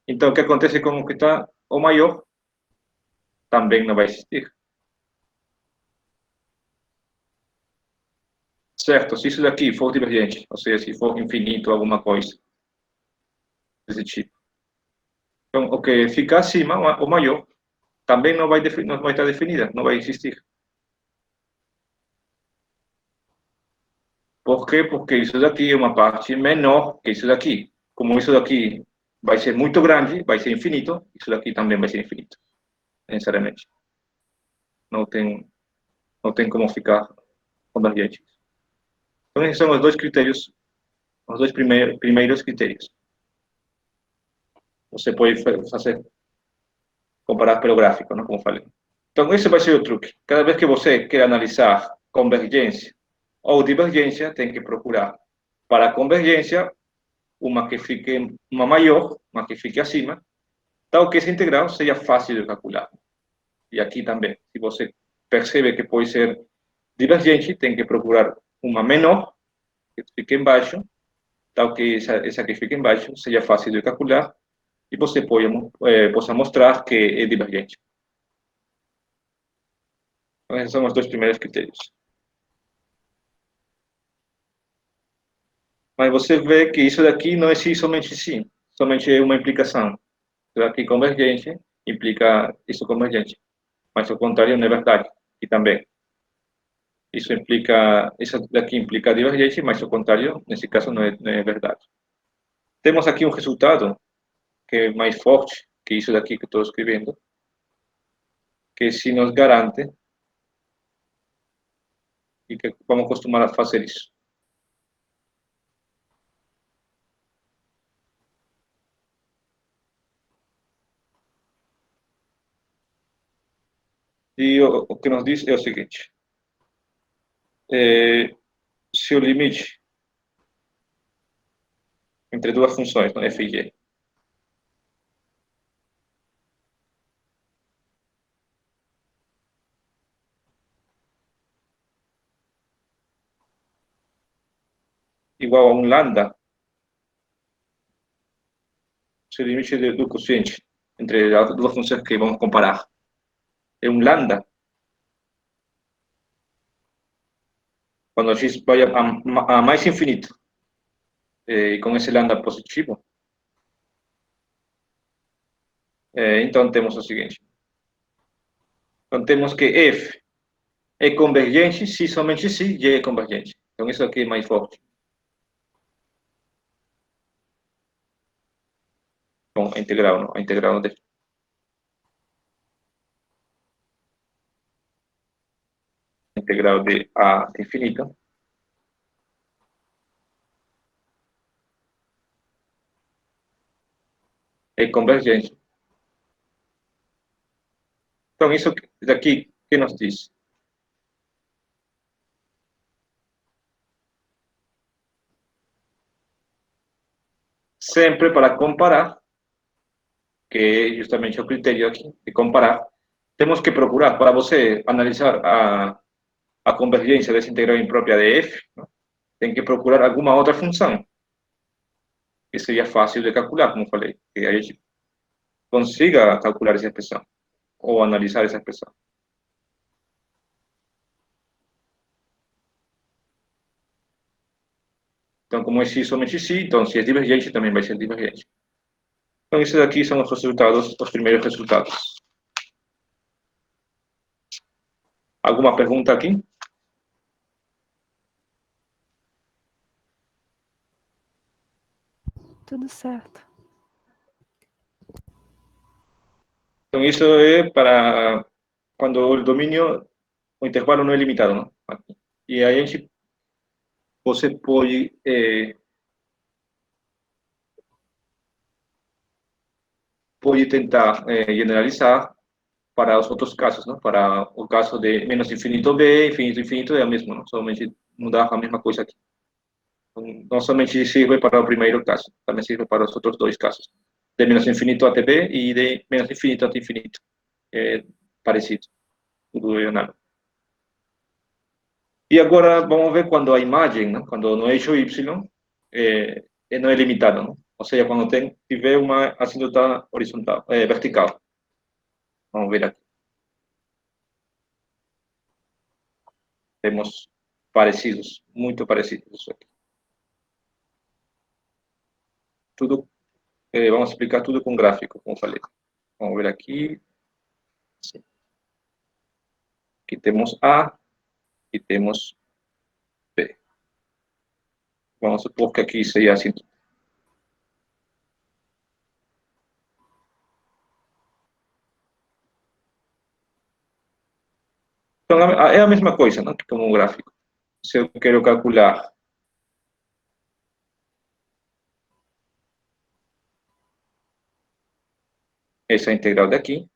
então o que acontece com o que está o maior também não vai existir. Certo? Se isso daqui for divergente, ou seja, se for infinito, alguma coisa desse tipo. Então, o que fica acima, o maior, também não vai estar definida, não vai existir. Por quê? Porque isso daqui é uma parte menor que isso daqui. Como isso daqui vai ser muito grande, vai ser infinito, isso daqui também vai ser infinito, necessariamente. Não tem como ficar convergente. Então, esses são os dois critérios, os dois primeiros critérios. Você pode fazer, comparar pelo gráfico, não? Como falei. Então, esse vai ser o truque. Cada vez que você quer analisar convergência ou divergência, tem que procurar para a convergência uma que fique uma maior, uma que fique acima, tal que essa integral seja fácil de calcular. E aqui também, se você percebe que pode ser divergente, tem que procurar uma menor, que fique embaixo, tal que essa que fica embaixo seja fácil de calcular e você possa mostrar que é divergente. Então, esses são os dois primeiros critérios. Mas você vê que isso daqui não é sim, somente é uma implicação. Isso daqui convergente implica isso convergente, mas o contrário não é verdade. E também, isso daqui implica divergente, mas o contrário, nesse caso, não é verdade. Temos aqui um resultado que é mais forte que isso daqui que estou escrevendo, que se nos garante e que vamos acostumar a fazer isso. E o que nos diz é o seguinte: se o limite entre duas funções, não, f e g, igual a um lambda, se o limite do quociente entre as duas funções que vamos comparar é um lambda, quando x vai a mais infinito, e com esse lambda positivo, então temos o seguinte. Então temos que f é convergente se somente se g é convergente. Então isso aqui é mais forte. Com a integral, não? A integral de a infinito é convergente. Então isso daqui que nos diz? Sempre para comparar, que é justamente o critério aqui de comparar, temos que procurar, para você analisar a convergência dessa integral imprópria de f, não? Tem que procurar alguma outra função, que seria fácil de calcular, como falei, que a gente consiga calcular essa expressão, ou analisar essa expressão. Então, como é x somente x, então se é divergente, também vai ser divergente. Então, esses aqui são os resultados, os primeiros resultados. Alguma pergunta aqui? Tudo certo. Então, isso é para quando o domínio, o intervalo não é limitado, não? E aí você pode tentar generalizar para os outros casos, não? Para o caso de menos infinito b, infinito, infinito é o mesmo, não? Somente mudar a mesma coisa aqui. Não somente sirve para o primeiro caso, também sirve para os outros dois casos. De menos infinito até b e de menos infinito até infinito. É parecido. Tudo é nada. E agora vamos ver quando a imagem, não? Quando no eixo y não é limitado, não? Ou seja, quando tiver uma assíntota horizontal, vertical. Vamos ver aqui. Temos parecidos, muito parecidos isso aqui. Tudo, vamos explicar tudo com gráfico, como falei. Vamos ver aqui. Sim. Aqui temos A e temos B. Vamos supor que aqui seja assim. Então, é a mesma coisa, não? Que como um gráfico. Se eu quero calcular essa integral daqui,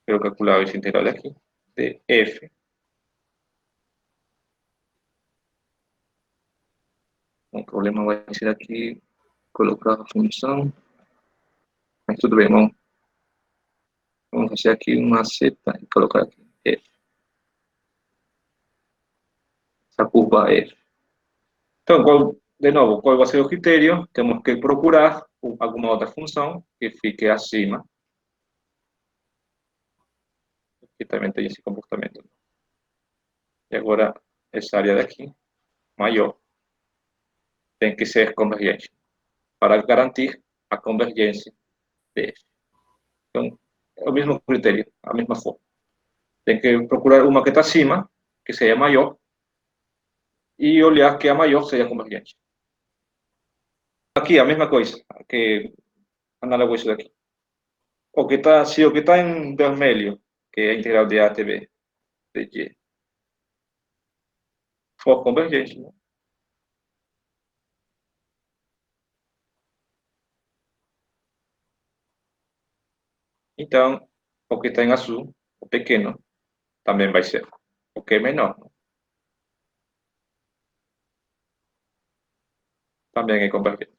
Quiero calcular ese integral de aquí, de f. O problema vai ser aqui, colocar a função. Mas tudo bem, vamos fazer aqui uma seta e colocar aqui f. Essa curva f. Então, de novo, qual vai ser o critério? Temos que procurar alguma outra função que fique acima, que também tenha esse comportamento. E agora, essa área daqui, maior, tem que ser convergente, para garantir a convergência de f. Então, é o mesmo critério, a mesma forma. Tem que procurar uma que está acima, que seja maior, e olhar que a maior seja convergente. Aqui, a mesma coisa, que análogo a isso daqui. Se o que está em vermelho, que é a integral de a até b, de y, for convergente, né? Então, o que está em azul, o pequeno, também vai ser. O que é menor, né? Também é convergente.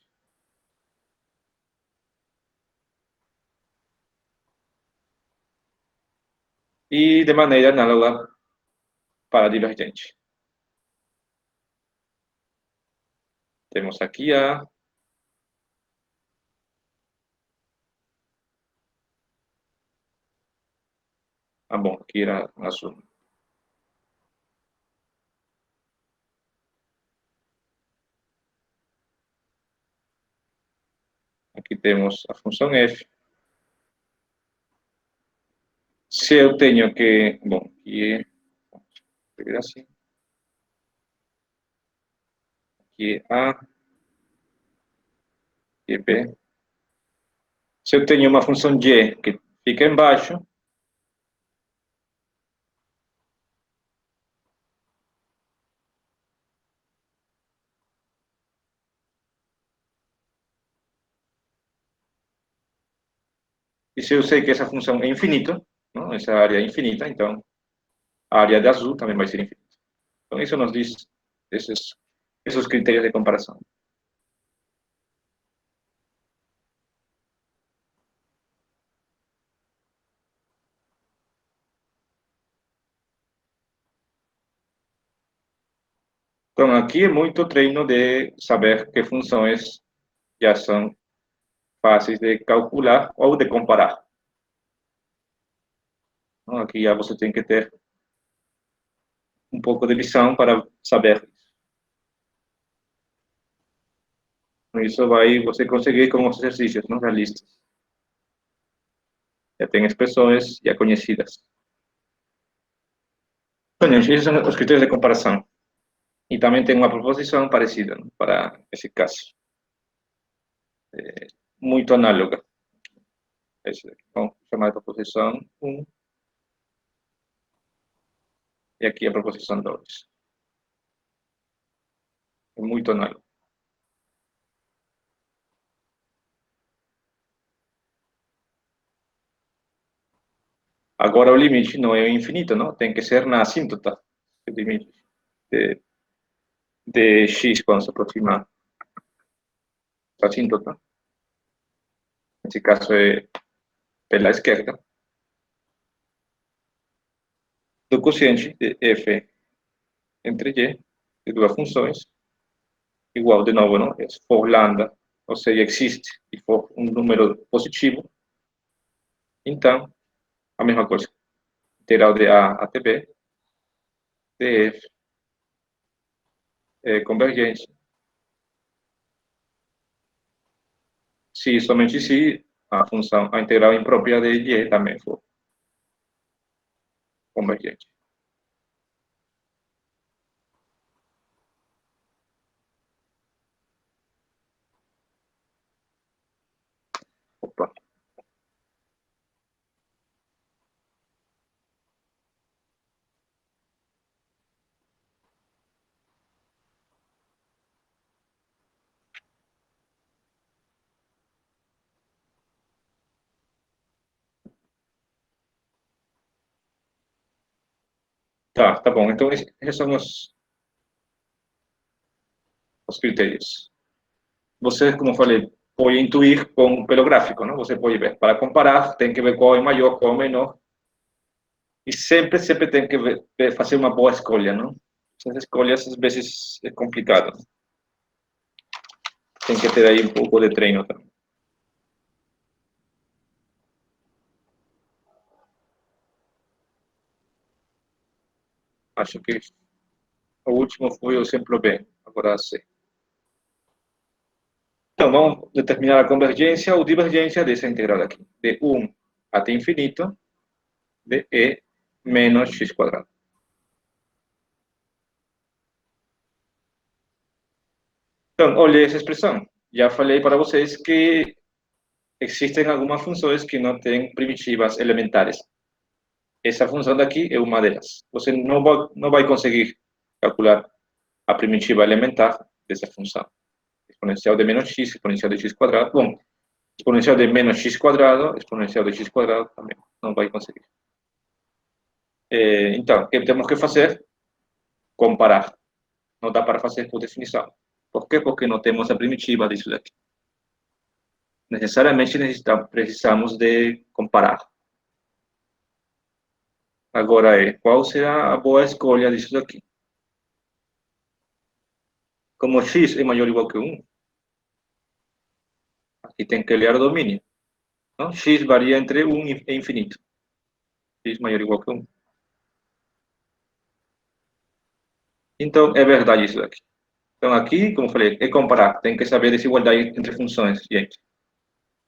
E de maneira análoga para divergente. Temos aqui a bom, aqui era azul. Aqui temos a função f. Se eu tenho que, bom, aqui é, escrever assim. Aqui é a, aqui é b. Se eu tenho uma função y que fica embaixo, e se eu sei que essa função é infinita, não? Essa área é infinita, então a área de azul também vai ser infinita. Então isso nos diz esses critérios de comparação. Então aqui é muito treino de saber que funções já são fáceis de calcular ou de comparar. Então, aqui já você tem que ter um pouco de visão para saber isso. Com isso vai você conseguir com os exercícios, não, realistas. Já tem expressões já conhecidas. Bueno, esses são os critérios de comparação. E também tem uma proposição parecida, não, para esse caso. Muito análoga. Esse aqui. Vamos chamar de proposição 1. E aqui a proposição 2. É muito análogo. Agora o limite não é infinito, não? Tem que ser na assíntota. O limite de x quando se aproxima da assíntota. Nesse caso é pela esquerda. Do quociente de f entre y, de duas funções, igual, de novo, não? É for lambda, ou seja, existe, e for um número positivo, então, a mesma coisa. Integral de a até b, de f, é convergente. Se somente se a integral imprópria de y também for convergente. Opa. Tá bom. Então, esses são os critérios. Você, como falei, pode intuir pelo gráfico, não? Você pode ver. Para comparar, tem que ver qual é maior, qual é menor. E sempre tem que fazer uma boa escolha, não? Essas escolhas, às vezes, é complicado. Tem que ter aí um pouco de treino também. Acho que o último foi o exemplo B, agora C. Então, vamos determinar a convergência ou divergência dessa integral aqui. De 1 até infinito, de e menos x quadrado. Então, olha essa expressão. Já falei para vocês que existem algumas funções que não têm primitivas elementares. Essa função daqui é uma delas. Você não vai conseguir calcular a primitiva elementar dessa função. Exponencial de menos x, exponencial de x quadrado. Bom, exponencial de menos x quadrado, exponencial de x quadrado também não vai conseguir. Então, o que temos que fazer? Comparar. Não dá para fazer por definição. Por quê? Porque não temos a primitiva disso daqui. Necessariamente precisamos de comparar. Agora, qual será a boa escolha disso daqui? Como x é maior ou igual que 1, aqui tem que olhar o domínio. Então, x varia entre 1 e infinito. X maior ou igual que 1. Então, é verdade isso daqui. Então, aqui, como falei, é comparar. Tem que saber a desigualdade entre funções, gente.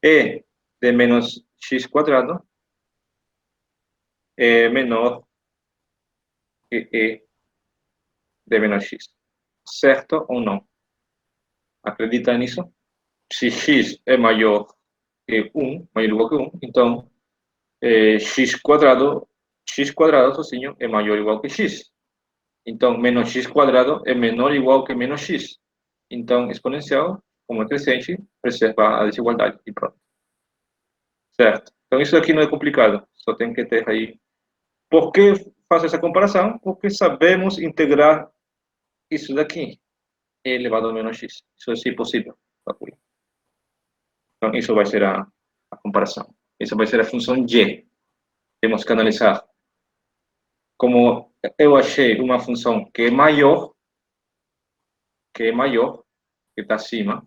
E de menos x quadrado é menor que e de menos x. Certo ou não? Acredita nisso? Se x é maior que 1, maior ou igual que 1, então x quadrado sozinho é maior ou igual que x. Então, menos x quadrado é menor ou igual que menos x. Então, exponencial, como é crescente, preserva a desigualdade e pronto. Certo? Então, isso aqui não é complicado. Só tem que ter aí. Por que faço essa comparação? Porque sabemos integrar isso daqui e elevado a menos x. Isso é sim possível. Então, isso vai ser a comparação. Essa vai ser a função y. Temos que analisar. Como eu achei uma função que é maior, que está acima,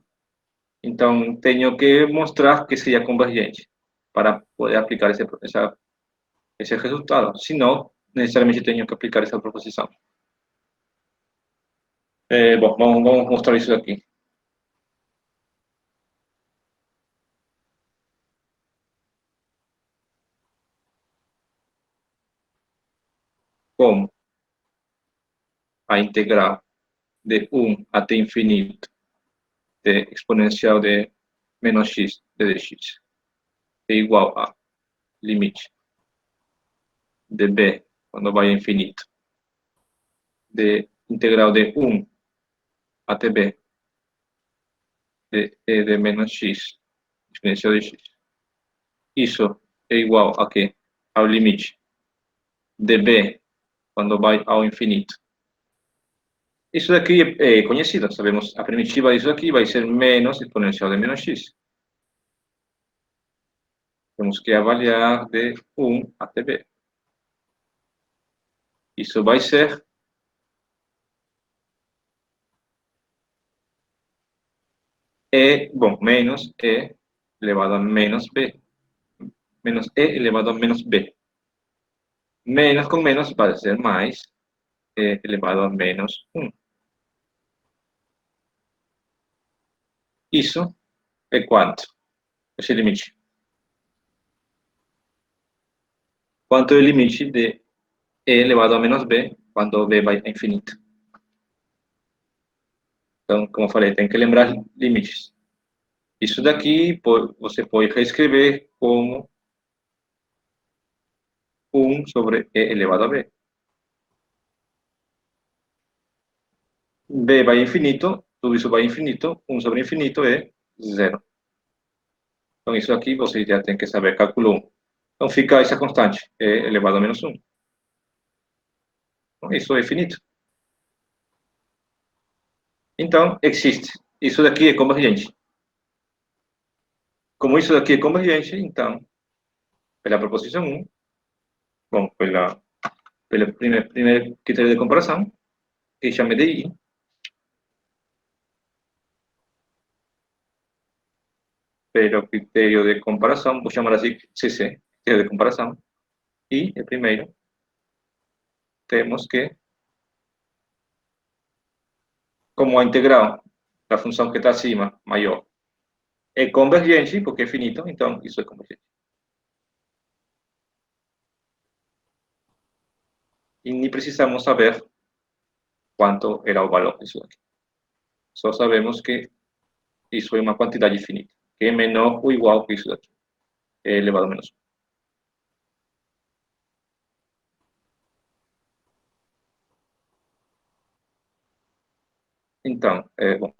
então tenho que mostrar que seja convergente para poder aplicar esse resultado. Senão, necessariamente tenho que aplicar essa proposição. Bom, vamos mostrar isso aqui. Como a integral de 1 até infinito de exponencial de menos x de dx é igual a limite de b quando vai a infinito de integral de 1 até b de menos x exponencial de x. Isso é igual a quê? Ao limite de b quando vai ao infinito. Isso daqui é conhecido, sabemos a primitiva disso aqui vai ser menos exponencial de menos x. Temos que avaliar de 1 até b. Isso vai ser menos e elevado a menos b. Menos e elevado a menos b. Menos com menos vai ser mais e elevado a menos 1. Isso é quanto? Esse limite. Quanto é o limite de e elevado a menos b quando b vai a infinito? Então, como eu falei, tem que lembrar limites. Isso daqui você pode reescrever como 1 sobre e elevado a b. B vai a infinito, tudo isso vai a infinito, 1 sobre infinito é 0. Então, isso aqui você já tem que saber, calculou 1. Então, fica essa constante, e elevado a menos 1. Isso é finito. Então, existe. Isso daqui é convergente. Como isso daqui é convergente, então, pela proposição 1, bom, pelo primeiro critério de comparação, que chame de I, pelo critério de comparação, vou chamar assim CC, critério de comparação, e o primeiro, temos que, como a integral da função que está acima, maior, é convergente, porque é finito, então isso é convergente. E nem precisamos saber quanto era o valor disso aqui. Só sabemos que isso é uma quantidade finita, que é menor ou igual que isso daqui, é elevado a menos 1. Então, bom.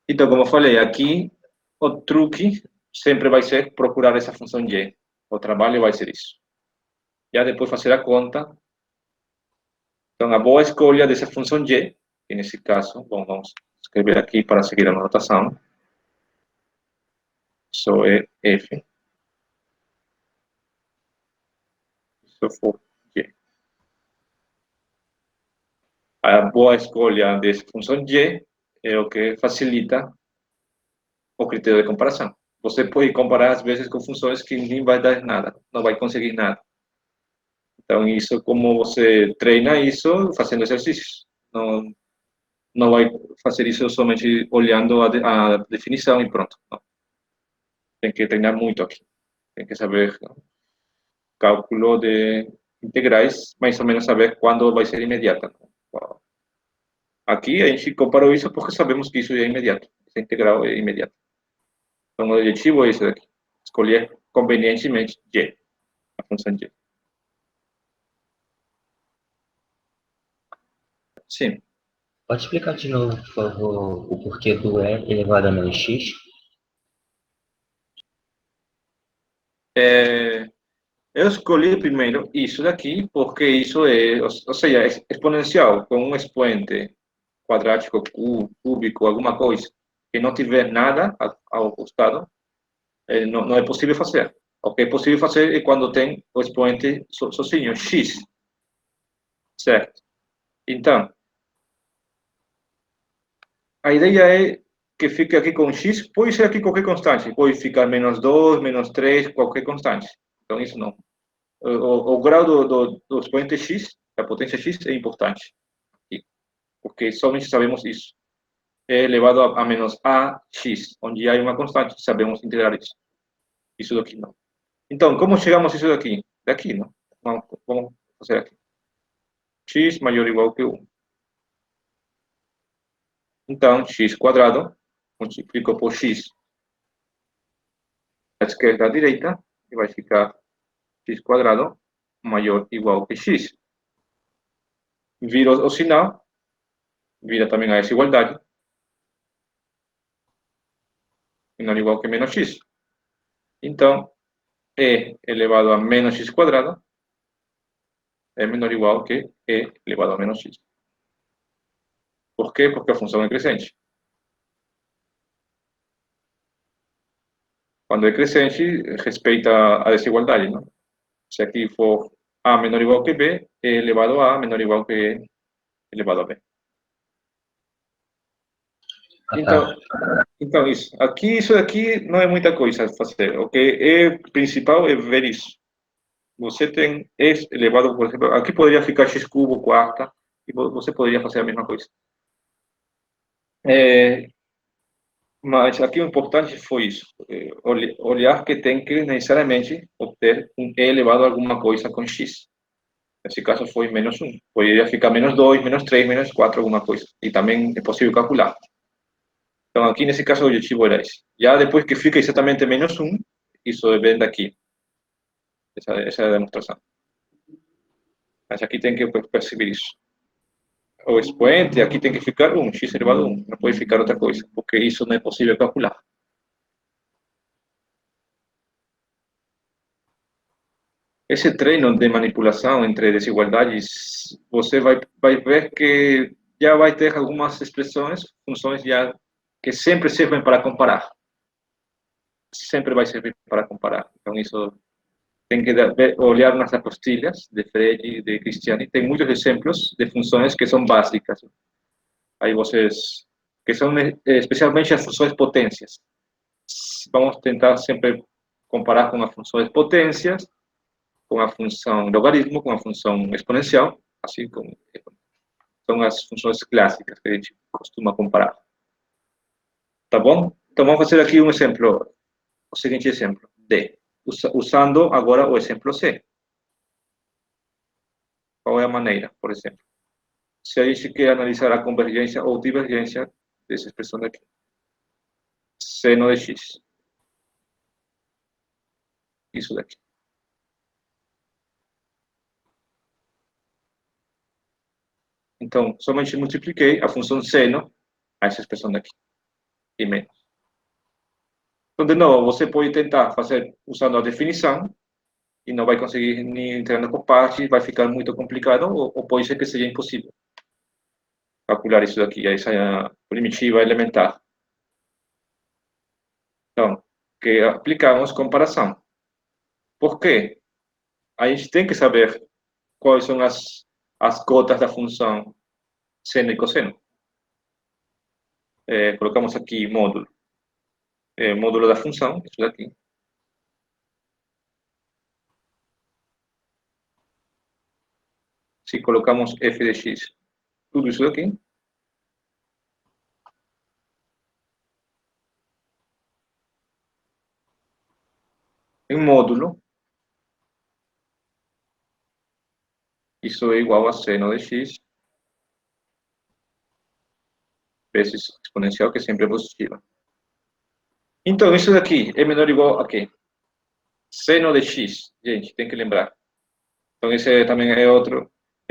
Então, como eu falei, aqui o truque sempre vai ser procurar essa função y. O trabalho vai ser isso. Já depois fazer a conta. Então, a boa escolha dessa função y, que nesse caso, bom, vamos escrever aqui para seguir a notação. Isso é f. Isso for y. A boa escolha dessa função y é o que facilita o critério de comparação. Você pode comparar, às vezes, com funções que nem vai dar nada, não vai conseguir nada. Então, isso, como você treina isso fazendo exercícios. Não vai fazer isso somente olhando a definição e pronto. Não. Tem que treinar muito aqui. Tem que saber cálculo de integrais, mais ou menos saber quando vai ser imediata. Aqui a gente comparou isso porque sabemos que isso é imediato. Essa integral é imediata. Então, o objetivo é esse daqui. Escolher convenientemente y, a função y. Sim. Pode explicar de novo, por favor, o porquê do E elevado a menos X? Eu escolhi primeiro isso daqui porque isso é, ou seja, é exponencial, com um expoente quadrático, cúbico, alguma coisa que não tiver nada ao costado, não é possível fazer. O que é possível fazer é quando tem o expoente sozinho, x, certo? Então, a ideia é que fique aqui com x, pode ser aqui qualquer constante, pode ficar menos 2, menos 3, qualquer constante. Então, isso não. O grau do expoente x, da potência x, é importante, porque somente sabemos isso. É elevado a menos ax, onde há uma constante, sabemos integrar isso. Isso daqui não. Então, como chegamos a isso daqui? Daqui, não? Vamos fazer aqui. X maior ou igual que 1. Então, x quadrado, multiplico por x da esquerda à direita, e vai ficar x quadrado maior ou igual que x. Vira o sinal, vira também a desigualdade, menor ou igual que menos x. Então, e elevado a menos x quadrado é menor ou igual que e elevado a menos x. Por quê? Porque a função é crescente. Quando é crescente, respeita a desigualdade, não? Se aqui for a menor ou igual que b, e elevado a menor ou igual que e elevado a b. Então isso. Aqui, isso daqui não é muita coisa a fazer. O que é principal é ver isso. Você tem e elevado, por exemplo, aqui poderia ficar x cubo quarta, e você poderia fazer a mesma coisa. Mas aqui o importante foi isso, olhar que tem que necessariamente obter um e elevado a alguma coisa com x. Nesse caso foi menos 1. Poderia ficar menos 2, menos 3, menos 4, alguma coisa. E também é possível calcular. Então aqui nesse caso o objetivo era esse. Já depois que fica exatamente menos 1, isso vem daqui. Essa é a demonstração. Mas aqui tem que perceber isso. O expoente aqui tem que ficar 1, x elevado a 1. Não pode ficar outra coisa, porque isso não é possível calcular. esse treino de manipulação entre desigualdades, você vai ver que já vai ter algumas expressões, funções já que sempre servem para comparar. Sempre vai servir para comparar. Então, isso tem que olhar nas apostilhas de Frege, de Cristiani, tem muitos exemplos de funções que são básicas. Aí vocês, que são especialmente as funções potências. Vamos tentar sempre comparar com as funções potências, com a função logaritmo, com a função exponencial, assim como são as funções clássicas que a gente costuma comparar. Tá bom? Então vamos fazer aqui um exemplo, o seguinte exemplo, D, usando agora o exemplo C. Qual é a maneira, por exemplo? Se a gente quer analisar a convergência ou divergência dessa expressão daqui. Seno de x. Isso daqui. Então, somente multipliquei a função seno a essa expressão daqui. E menos. Então, de novo, você pode tentar fazer usando a definição e não vai conseguir nem entrando por parte, vai ficar muito complicado ou pode ser que seja impossível calcular isso daqui, essa primitiva elementar. Então, que aplicamos comparação. Por quê? A gente tem que saber quais são as cotas da função seno e cosseno. Colocamos aqui módulo. Módulo da função, isso daqui. Se colocamos f de x, tudo isso daqui. Em módulo, isso é igual a seno de x vezes exponencial, que sempre é positiva. Então, isso daqui é menor ou igual a quê? Seno de x, gente, tem que lembrar. Então, esse também é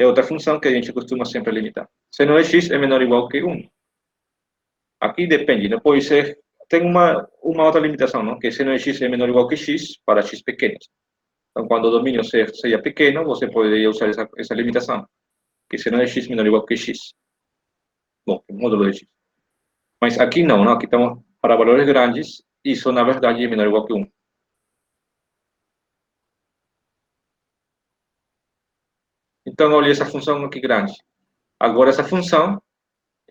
outra função que a gente costuma sempre limitar. Seno de x é menor ou igual que 1. Aqui depende, não pode ser... Tem uma outra limitação, não? Que seno de x é menor ou igual que x para x pequenos. Então, quando o domínio seja pequeno, você poderia usar essa limitação. Que seno de x é menor ou igual que x. Bom, módulo de x. Mas aqui não, não? Aqui estamos para valores grandes, isso na verdade é menor ou igual que 1. Então, olha essa função aqui grande. Agora, essa função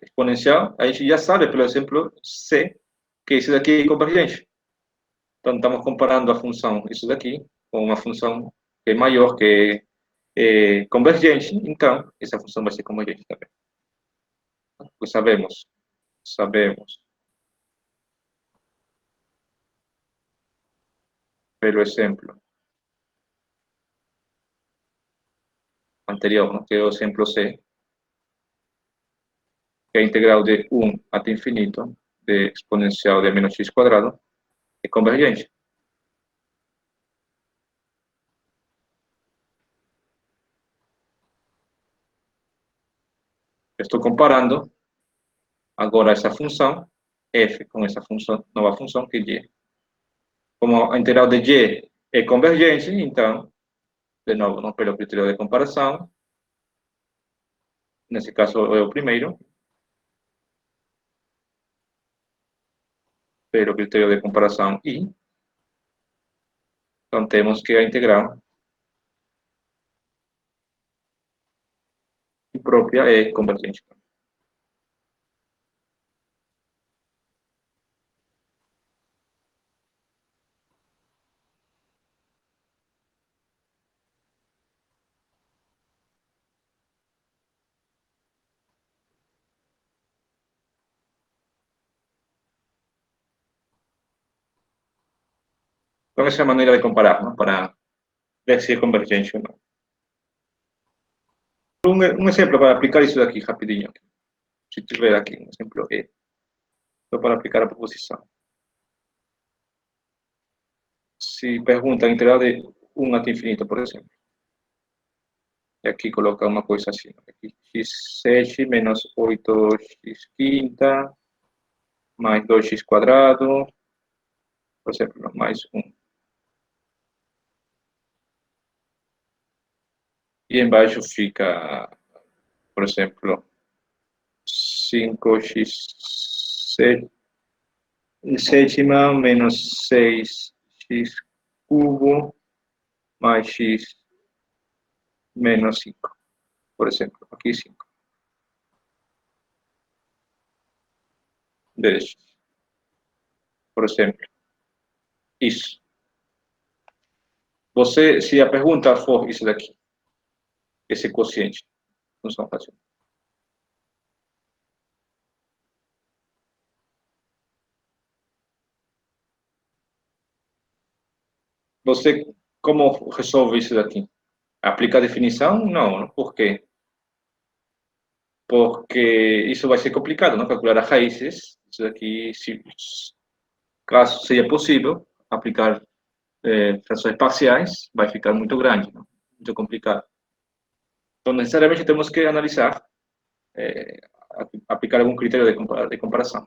exponencial, a gente já sabe, por exemplo, C, que isso daqui é convergente. Então, estamos comparando a função, isso daqui, com uma função que é maior, que é convergente. Então, essa função vai ser convergente também. Pues sabemos. Pelo exemplo anterior, ¿no? Que é o exemplo C, que é a integral de 1 até infinito de exponencial de menos x quadrado é convergente. Estou comparando agora essa função f com essa função, nova função que é y. Como a integral de y é convergente, então, de novo, não pelo critério de comparação, nesse caso é o primeiro, pelo critério de comparação y, então temos que a integral própria é convergente. Então, essa é a maneira de comparar, ¿no? Para ver se é convergente ou não. Um exemplo para aplicar isso daqui, rapidinho. Se tiver aqui um exemplo E, só para aplicar a proposição. Se pergunta a integral de 1 até infinito, por exemplo. E aqui coloca uma coisa assim. Aqui, x7 menos 8x quinta, mais 2x quadrado, por exemplo, mais 1. E embaixo fica, por exemplo, 5x sétima menos 6x cubo mais x menos 5, por exemplo. Aqui 5. Dx. Por exemplo. Isso. Você, se a pergunta for isso daqui, esse quociente, função racional. Você, como resolve isso daqui? Aplica a definição? Não. Por quê? Porque isso vai ser complicado, não? Calcular as raízes. Isso daqui, se caso seja possível, aplicar frações parciais, vai ficar muito grande, não? Muito complicado. Então, necessariamente, temos que analisar, aplicar algum critério de comparação.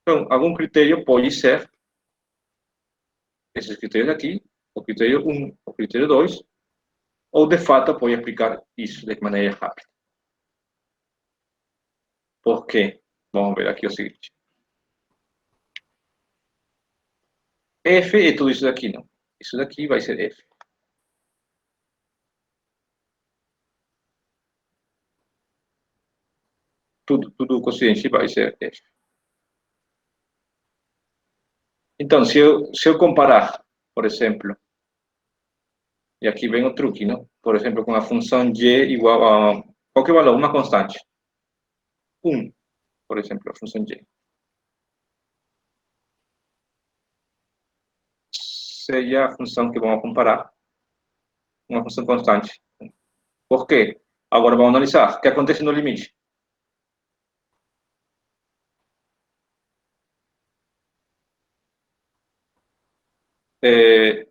Então, algum critério pode ser esses critérios aqui, o critério 1, o critério 2, ou, de fato, pode aplicar isso de maneira rápida. Por quê? Vamos ver aqui o seguinte. F é tudo isso daqui, não? Isso daqui vai ser F. Tudo quociente vai ser F. Então, se eu comparar, por exemplo, e aqui vem o truque, não? Por exemplo, com a função y igual a qualquer valor, uma constante. 1, por exemplo, a função y. Seja a função que vamos comparar, uma função constante. Por quê? Agora vamos analisar o que acontece no limite.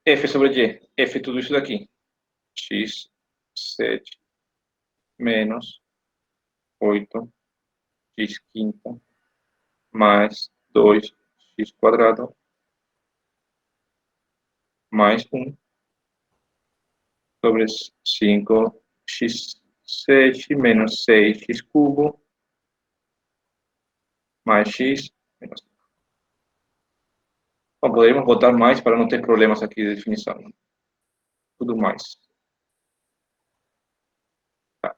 F sobre y, F tudo isso daqui. X, 7, menos 8, x quinta, mais 2x quadrado, mais 1, sobre 5x7 menos 6x cubo, mais x menos 5. Bom, poderíamos botar mais para não ter problemas aqui de definição. Tudo mais. Tá.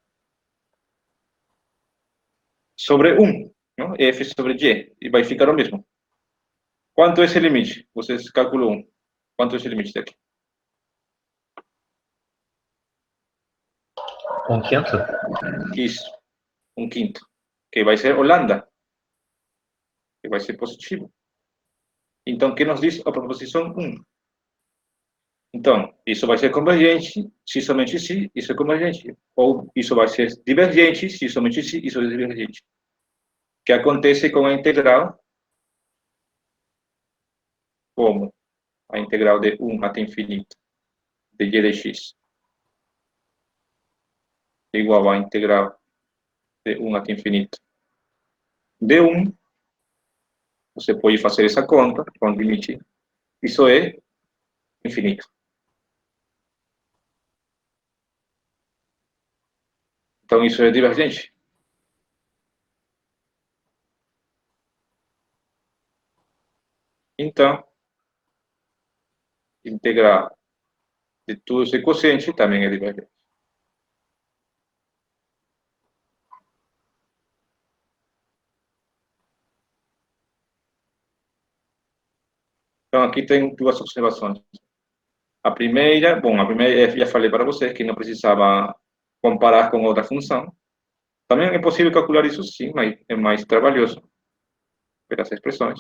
Sobre 1, não? F sobre y, e vai ficar o mesmo. Quanto é esse limite? Vocês calculam 1. Quanto é esse limite daqui? 1/5? Isso. 1/5. Que vai ser Holanda. Que vai ser positivo. Então, o que nos diz a proposição 1? Então, isso vai ser convergente se somente se isso é convergente. Ou isso vai ser divergente se somente se isso é divergente. O que acontece com a integral? Como a integral de 1 até infinito de y de x é igual à integral de 1 até infinito de 1. Você pode fazer essa conta com o limite. Isso é infinito. Então, isso é divergente. Então, integral de tudo esse quociente também é divergente. Então, aqui tem duas observações. A primeira, já falei para vocês que não precisava comparar com outra função. Também é possível calcular isso sim, mas é mais trabalhoso ver as expressões.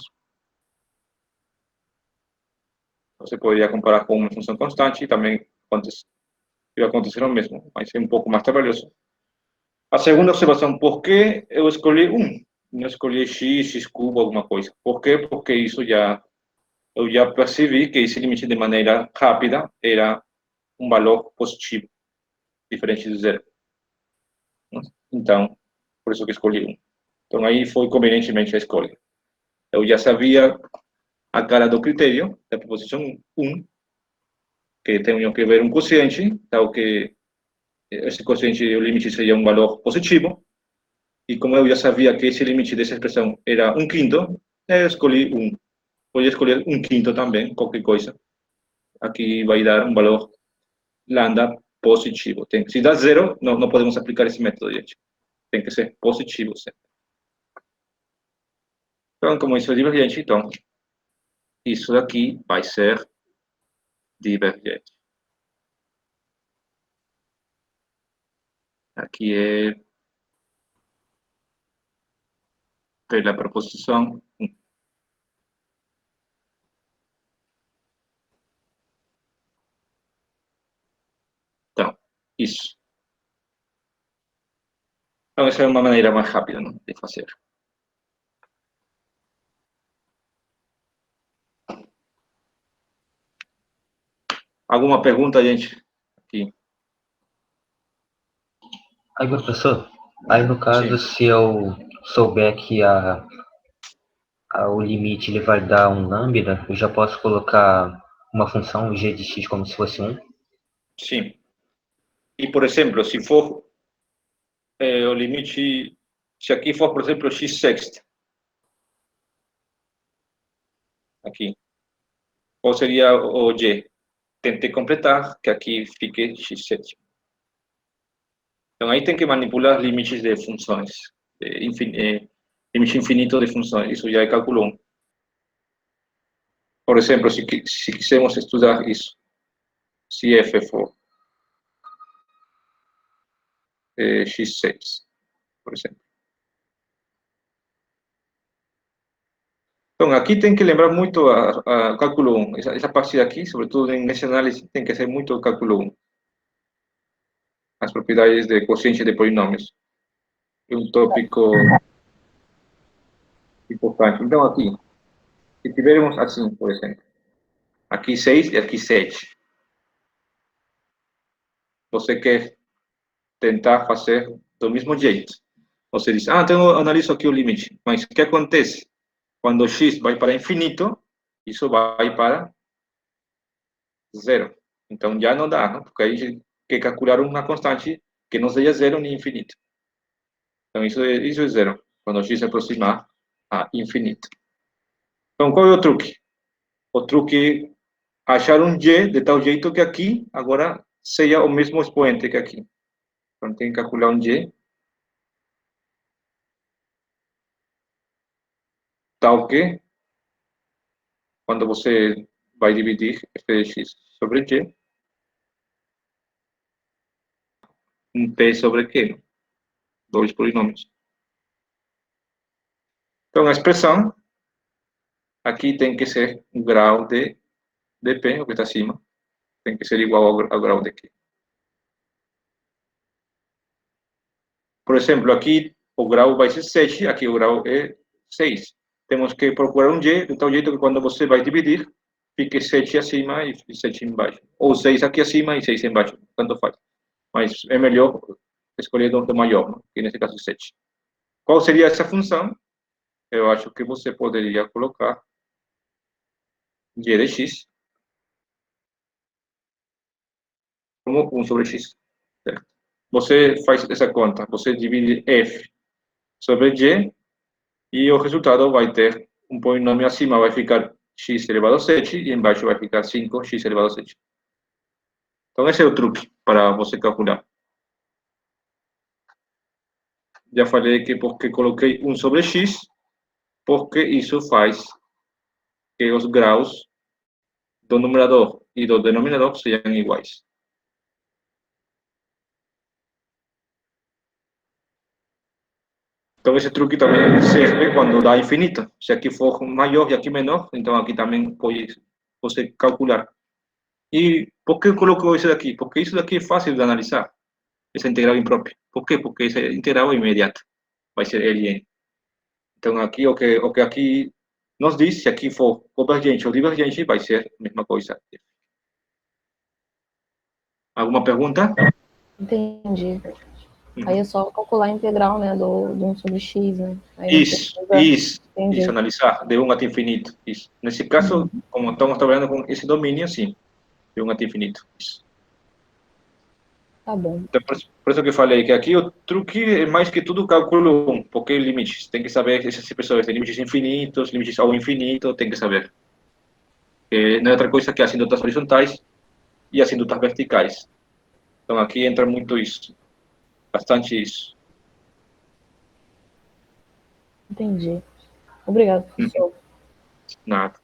Você poderia comparar com uma função constante e também vai acontecer o mesmo, mas é um pouco mais trabalhoso. A segunda observação, por que eu escolhi 1? Não escolhi x cubo, alguma coisa. Por quê? Porque isso eu já percebi que esse limite de maneira rápida era um valor positivo, diferente de 0. Então, por isso que escolhi 1. Então, aí foi convenientemente a escolha. Eu já sabia a cara do critério, da proposição 1, que tenho que ver um quociente, tal que esse quociente, o limite seria um valor positivo, e como eu já sabia que esse limite dessa expressão era 1/5, eu escolhi 1. Podia escolher 1/5 também, qualquer coisa. Aqui vai dar um valor lambda positivo. Se dá 0, não podemos aplicar esse método, gente. Tem que ser positivo sempre. Então, como isso é divergente, então, isso daqui vai ser divergente. Aqui é pela proposição 1. Então, isso. Então, essa é uma maneira mais rápida, não, de fazer. Alguma pergunta, gente? Aqui. Aí, professor, aí no caso, Sim. se eu souber que o limite ele vai dar um lambda, eu já posso colocar uma função g de x como se fosse 1? Sim. E, por exemplo, se for o limite, se aqui for, por exemplo, x sexta, aqui, qual seria o y? Tentei completar, que aqui fique x sétima. Então, aí tem que manipular limites de funções, limite infinito de funções, isso já é cálculo 1. Por exemplo, se quisermos estudar isso, se f for x6, por exemplo. Então, aqui tem que lembrar muito a cálculo 1. Essa parte aqui, sobretudo nesse análise, tem que ser muito cálculo 1. As propriedades de quociente de polinômios. É um tópico importante. Então, aqui, se tivermos assim, por exemplo, aqui 6 e aqui 7. Você quer tentar fazer do mesmo jeito. Você diz, então eu analiso aqui o limite. Mas o que acontece? Quando x vai para infinito, isso vai para 0. Então já não dá, não? Porque aí a gente quer calcular uma constante que não seja 0 nem infinito. Então isso é 0, quando x se aproximar a infinito. Então qual é o truque? O truque é achar um y de tal jeito que aqui agora seja o mesmo expoente que aqui. Então tem que calcular um y tal que, quando você vai dividir f de x sobre y, um p sobre q, dois polinômios. Então a expressão aqui tem que ser o grau de p, o que está acima, tem que ser igual ao grau de q. Por exemplo, aqui o grau vai ser 7, aqui o grau é 6. Temos que procurar um y de tal jeito que quando você vai dividir, fique 7 acima e 7 embaixo. Ou 6 aqui acima e 6 embaixo, tanto faz. Mas é melhor escolher do maior, que nesse caso é 7. Qual seria essa função? Eu acho que você poderia colocar y de x como 1 sobre x. Certo? Você faz essa conta, você divide f sobre y e o resultado vai ter um polinômio acima, vai ficar x elevado a 7 e embaixo vai ficar 5x elevado a 7. Então esse é o truque para você calcular. Já falei que porque coloquei 1 sobre x, porque isso faz que os graus do numerador e do denominador sejam iguais. Então esse truque também serve quando dá infinito. Se aqui for maior e aqui menor, então aqui também pode você calcular. E por que eu coloco isso daqui? Porque isso daqui é fácil de analisar, essa integral imprópria. Por quê? Porque essa integral é imediata, vai ser ln. Então aqui o que aqui nos diz, se aqui for convergente ou divergente, vai ser a mesma coisa. Alguma pergunta? Entendi. Aí é só calcular a integral, né, do 1 sobre x, né? Aí Isso, Entendi. analisar de 1 até infinito. Isso. Nesse caso, como estamos trabalhando com esse domínio, sim, de 1 até infinito. Isso. Tá bom. Então, por isso que eu falei que aqui o truque é mais que tudo cálculo 1, porque limites. Tem que saber se pessoas têm limites infinitos, limites ao infinito, tem que saber. Não é outra coisa que assintutas horizontais e assintutas verticais. Então aqui entra muito isso, bastante isso. Entendi. Obrigado, professor. Nada.